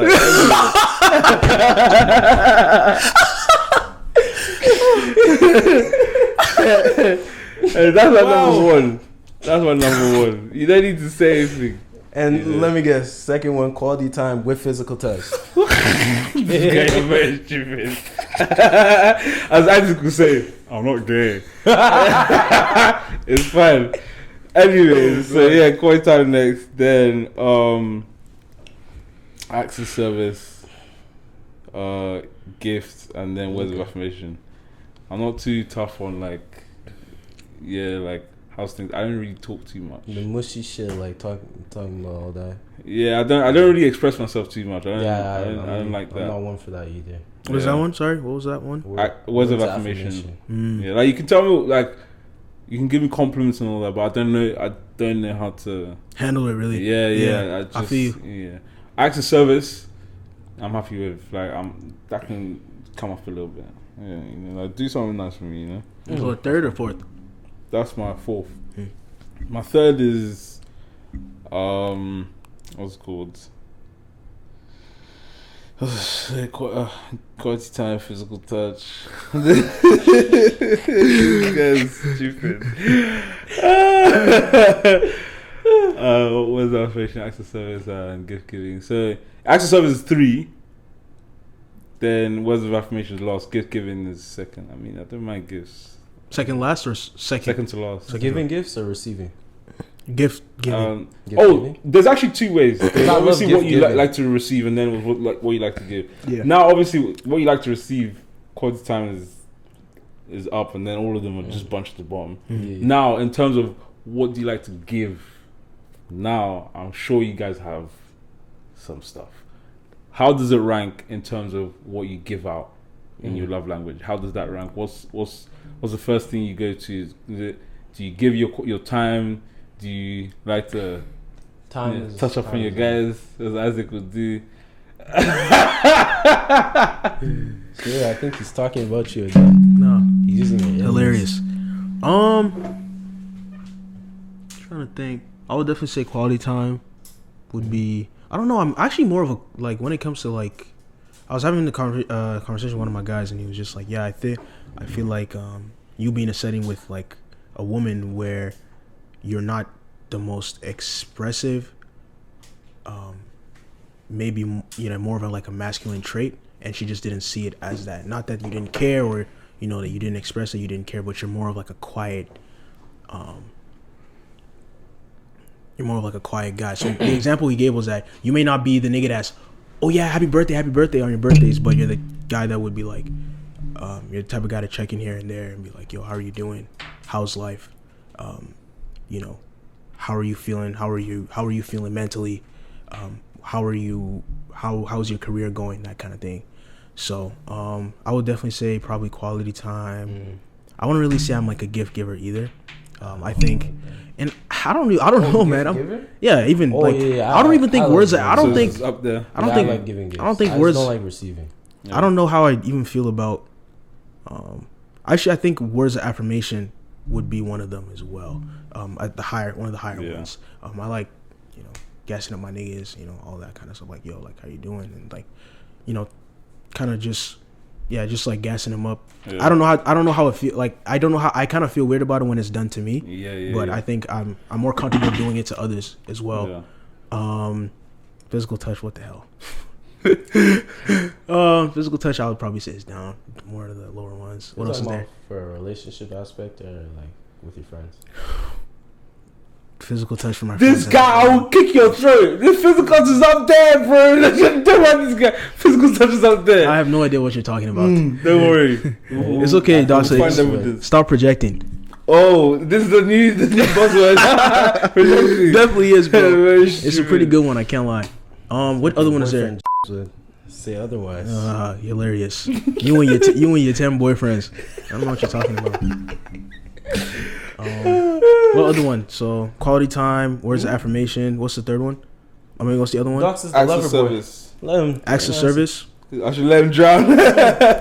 That's my number one. That's my number one. You don't need to say anything. And let me guess, second one, quality time with physical touch. This guy is very stupid. As Isaac could say, I'm not gay. It's fine. Anyways, so yeah, quality time next. Then acts of service, gifts, and then words of affirmation. I'm not too tough on like how's things. I don't really talk too much. The mushy shit, like talking about all that. Yeah, I don't really express myself too much. I don't like that. I'm not one for that either. What was that one? Sorry, what was that one? Words of affirmation. Yeah, like you can tell me, like you can give me compliments and all that, but I don't know how to handle it really. Yeah. I feel you. Yeah, acts of service, I'm happy with. Like that can come up a little bit. Yeah, like do something nice for me. So a third or fourth? That's my fourth. My third is what's it called? Quality time, physical touch. This guy's stupid. What was the affirmation? Acts of service and gift giving. So acts of service is 3. Then words of affirmation is last. Gift giving is second. I mean, I don't mind gifts. Second last or second? Second to last. Giving gifts or receiving? Gift giving. Giving? There's actually 2 ways. There's obviously what you giving. like to receive, and then what you like to give. Yeah. Now, obviously, what you like to receive, quality time is up, and then all of them are just bunched at the bottom. Yeah. Now, in terms of what do you like to give, now I'm sure you guys have some stuff. How does it rank in terms of what you give out in your love language? How does that rank? What's the first thing you go to? Is Do you give your time? Do you like to touch up on your guys, as Isaac would do? So yeah, I think he's talking about you again. No, he's using it. Hilarious. Trying to think. I would definitely say quality time would be. I don't know. I'm actually more of a like when it comes to like. I was having the conversation with one of my guys, and he was just like, "Yeah, I feel like you be in a setting with like a woman where you're not the most expressive, maybe more of a masculine trait, and she just didn't see it as that. Not that you didn't care or that you didn't express that you didn't care, but you're more of like a quiet." You're more of like a quiet guy. So the example he gave was that you may not be the nigga that's, oh yeah, happy birthday on your birthdays, but you're the guy that would be like, you're the type of guy to check in here and there and be like, yo, how are you doing? How's life? How are you feeling? How are you feeling mentally? How's your career going? That kind of thing. So I would definitely say probably quality time. I wouldn't really say I'm like a gift giver either. I think. And I don't know, man. I don't even think words. I don't think up there. I like giving gifts. I don't think I words. Don't like receiving. I don't know how I even feel about. Actually, I think words of affirmation would be one of them as well. At one of the higher ones. I like, gassing up my niggas, all that kind of stuff. Like, yo, like how you doing, and like, kind of just like gassing them up. Yeah. I don't know how it feel. Like I don't know how I kind of feel weird about it when it's done to me. But I think I'm more comfortable doing it to others as well. Physical touch, what the hell? Physical touch, I would probably say is down. More of the lower ones. What else is there? For a relationship aspect or like with your friends? Physical touch for my friends. This guy, I will kick your throat. This physical touch is up there, bro. Don't want this guy. Physical touch is up there. I have no idea what you're talking about. Don't worry. It's okay, Doc. Stop projecting. Oh, this is the new buzzword. Definitely is, bro. It's a pretty good one. I can't lie. What other one is there? Say otherwise. Hilarious. You and your 10 boyfriends. I don't know what you're talking about. What other one? So quality time. Words of affirmation. What's the third one? What's the other one? Acts of service. Let him. Acts of service. I should let him drown.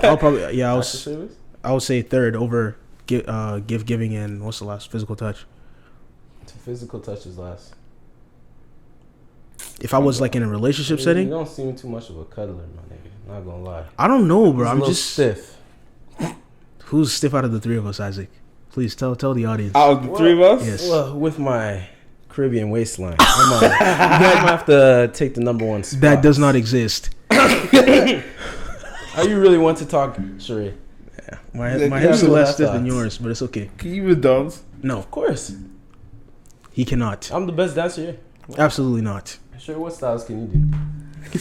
I'll probably I would say third over gift giving and what's the last? Physical touch. Physical touch is last. If I was like in a relationship setting, you don't seem too much of a cuddler, my nigga. Not gonna lie. I don't know, bro. I'm just stiff. Who's stiff out of the three of us, Isaac? Please tell the audience. Out of the three of us? Yes. Well, with my Caribbean waistline, I'm gonna have to take the number one spot. That does not exist. How you really want to talk, Sheree? Yeah. My hips are less stiff than yours, but it's okay. Can you even dance? No. Of course. He cannot. I'm the best dancer here. Absolutely not. Sure, what styles can you do?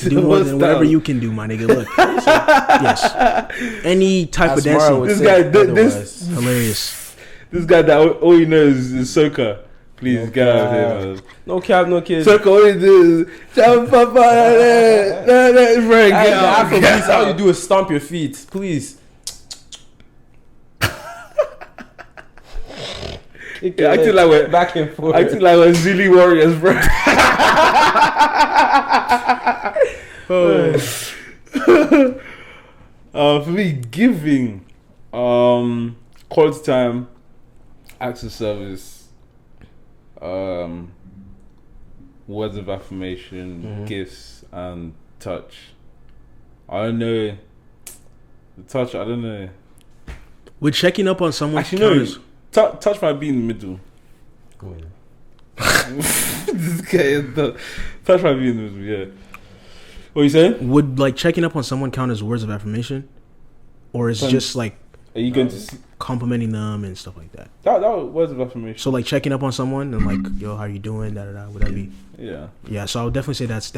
Do more than whatever you can do, my nigga. Look. Yes. Any type of dancing. This guy, this hilarious. This guy that all he knows is soca. Please get out of here, man. No cap, no kids. Soca, all he do is Afrobeats, all you do is stomp your feet. Please. Acting like we're back and forth. Acting like we're Zulu warriors, bro. For me, giving quality time, acts of service, words of affirmation, gifts, and touch. I don't know. The touch, I don't know. Would checking up on someone actually no. Touch might be in the middle. This guy, touch might be in the middle. Yeah. What are you saying? Would like checking up on someone count as words of affirmation, or is just like are you going to complimenting them and stuff like that? That was words of affirmation. So like checking up on someone and like, yo, how you doing? Would that be? Yeah. Yeah. So I would definitely say that's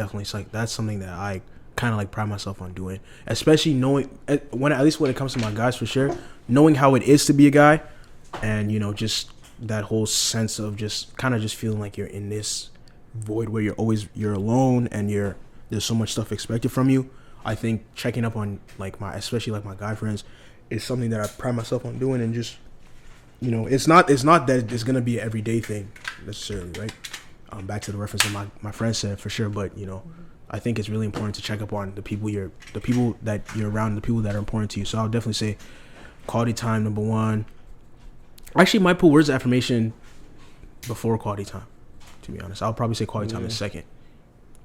something that I kind of like pride myself on doing, especially knowing at least when it comes to my guys for sure, knowing how it is to be a guy, and just that whole sense of just kind of just feeling like you're in this void where you're alone and there's so much stuff expected from you. I think checking up on especially my guy friends is something that I pride myself on doing, and just you know, it's not that it's gonna be an everyday thing necessarily, right? Back to the reference that my friend said for sure, but you know, I think it's really important to check up on the people that you're around, the people that are important to you. So I'll definitely say quality time, number one. I actually might put words of affirmation before quality time, to be honest. I'll probably say quality time is second.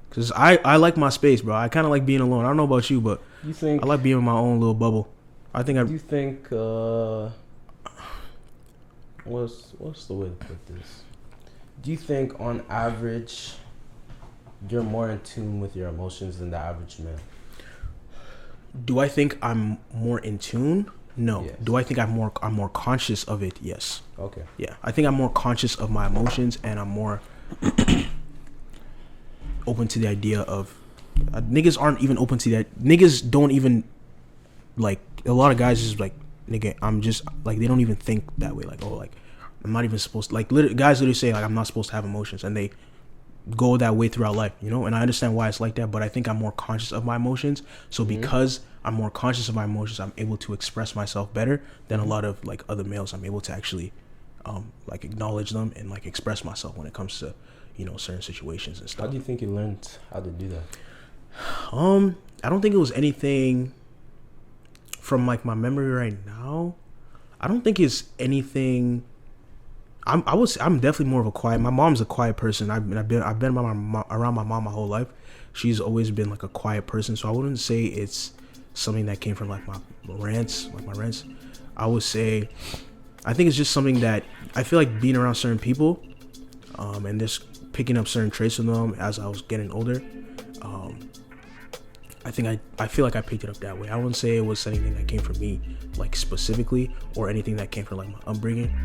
Because I like my space, bro. I kind of like being alone. I don't know about you, but I like being in my own little bubble. Do you think what's the way to put this? Do you think on average you're more in tune with your emotions than the average man? Do I think I'm more in tune? No. Yes. Do I think I'm more conscious of it? Yes. Okay. Yeah. I think I'm more conscious of my emotions, and I'm more open to the idea of niggas aren't even open to that. Niggas don't even like, a lot of guys is like, nigga, I'm just like, they don't even think that way. Like, oh, like I'm not even supposed to, like, guys literally say like I'm not supposed to have emotions, and they go that way throughout life, you know. And I understand why it's like that, but I think I'm more conscious of my emotions. So because I'm more conscious of my emotions, I'm able to express myself better than a lot of like other males. I'm able to actually like acknowledge them and like express myself when it comes to, you know, certain situations and stuff. How do you think you learned how to do that? I don't think it was anything from like my memory right now. I don't think it's anything. I'm definitely more of a quiet. My mom's a quiet person. I've been around my mom my whole life. She's always been like a quiet person. So I wouldn't say it's something that came from like my rants. I would say, I think it's just something that I feel like being around certain people, and just picking up certain traits from them as I was getting older. I feel like I picked it up that way. I wouldn't say it was anything that came from me, like specifically, or anything that came from like my upbringing.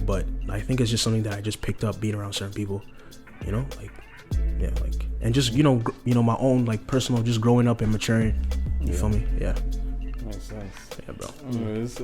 But I think it's just something that I just picked up being around certain people, you know, like, yeah, like, and just, you know, my own like personal, just growing up and maturing. You feel me? Yeah. Makes sense. Yeah, bro. Anyways,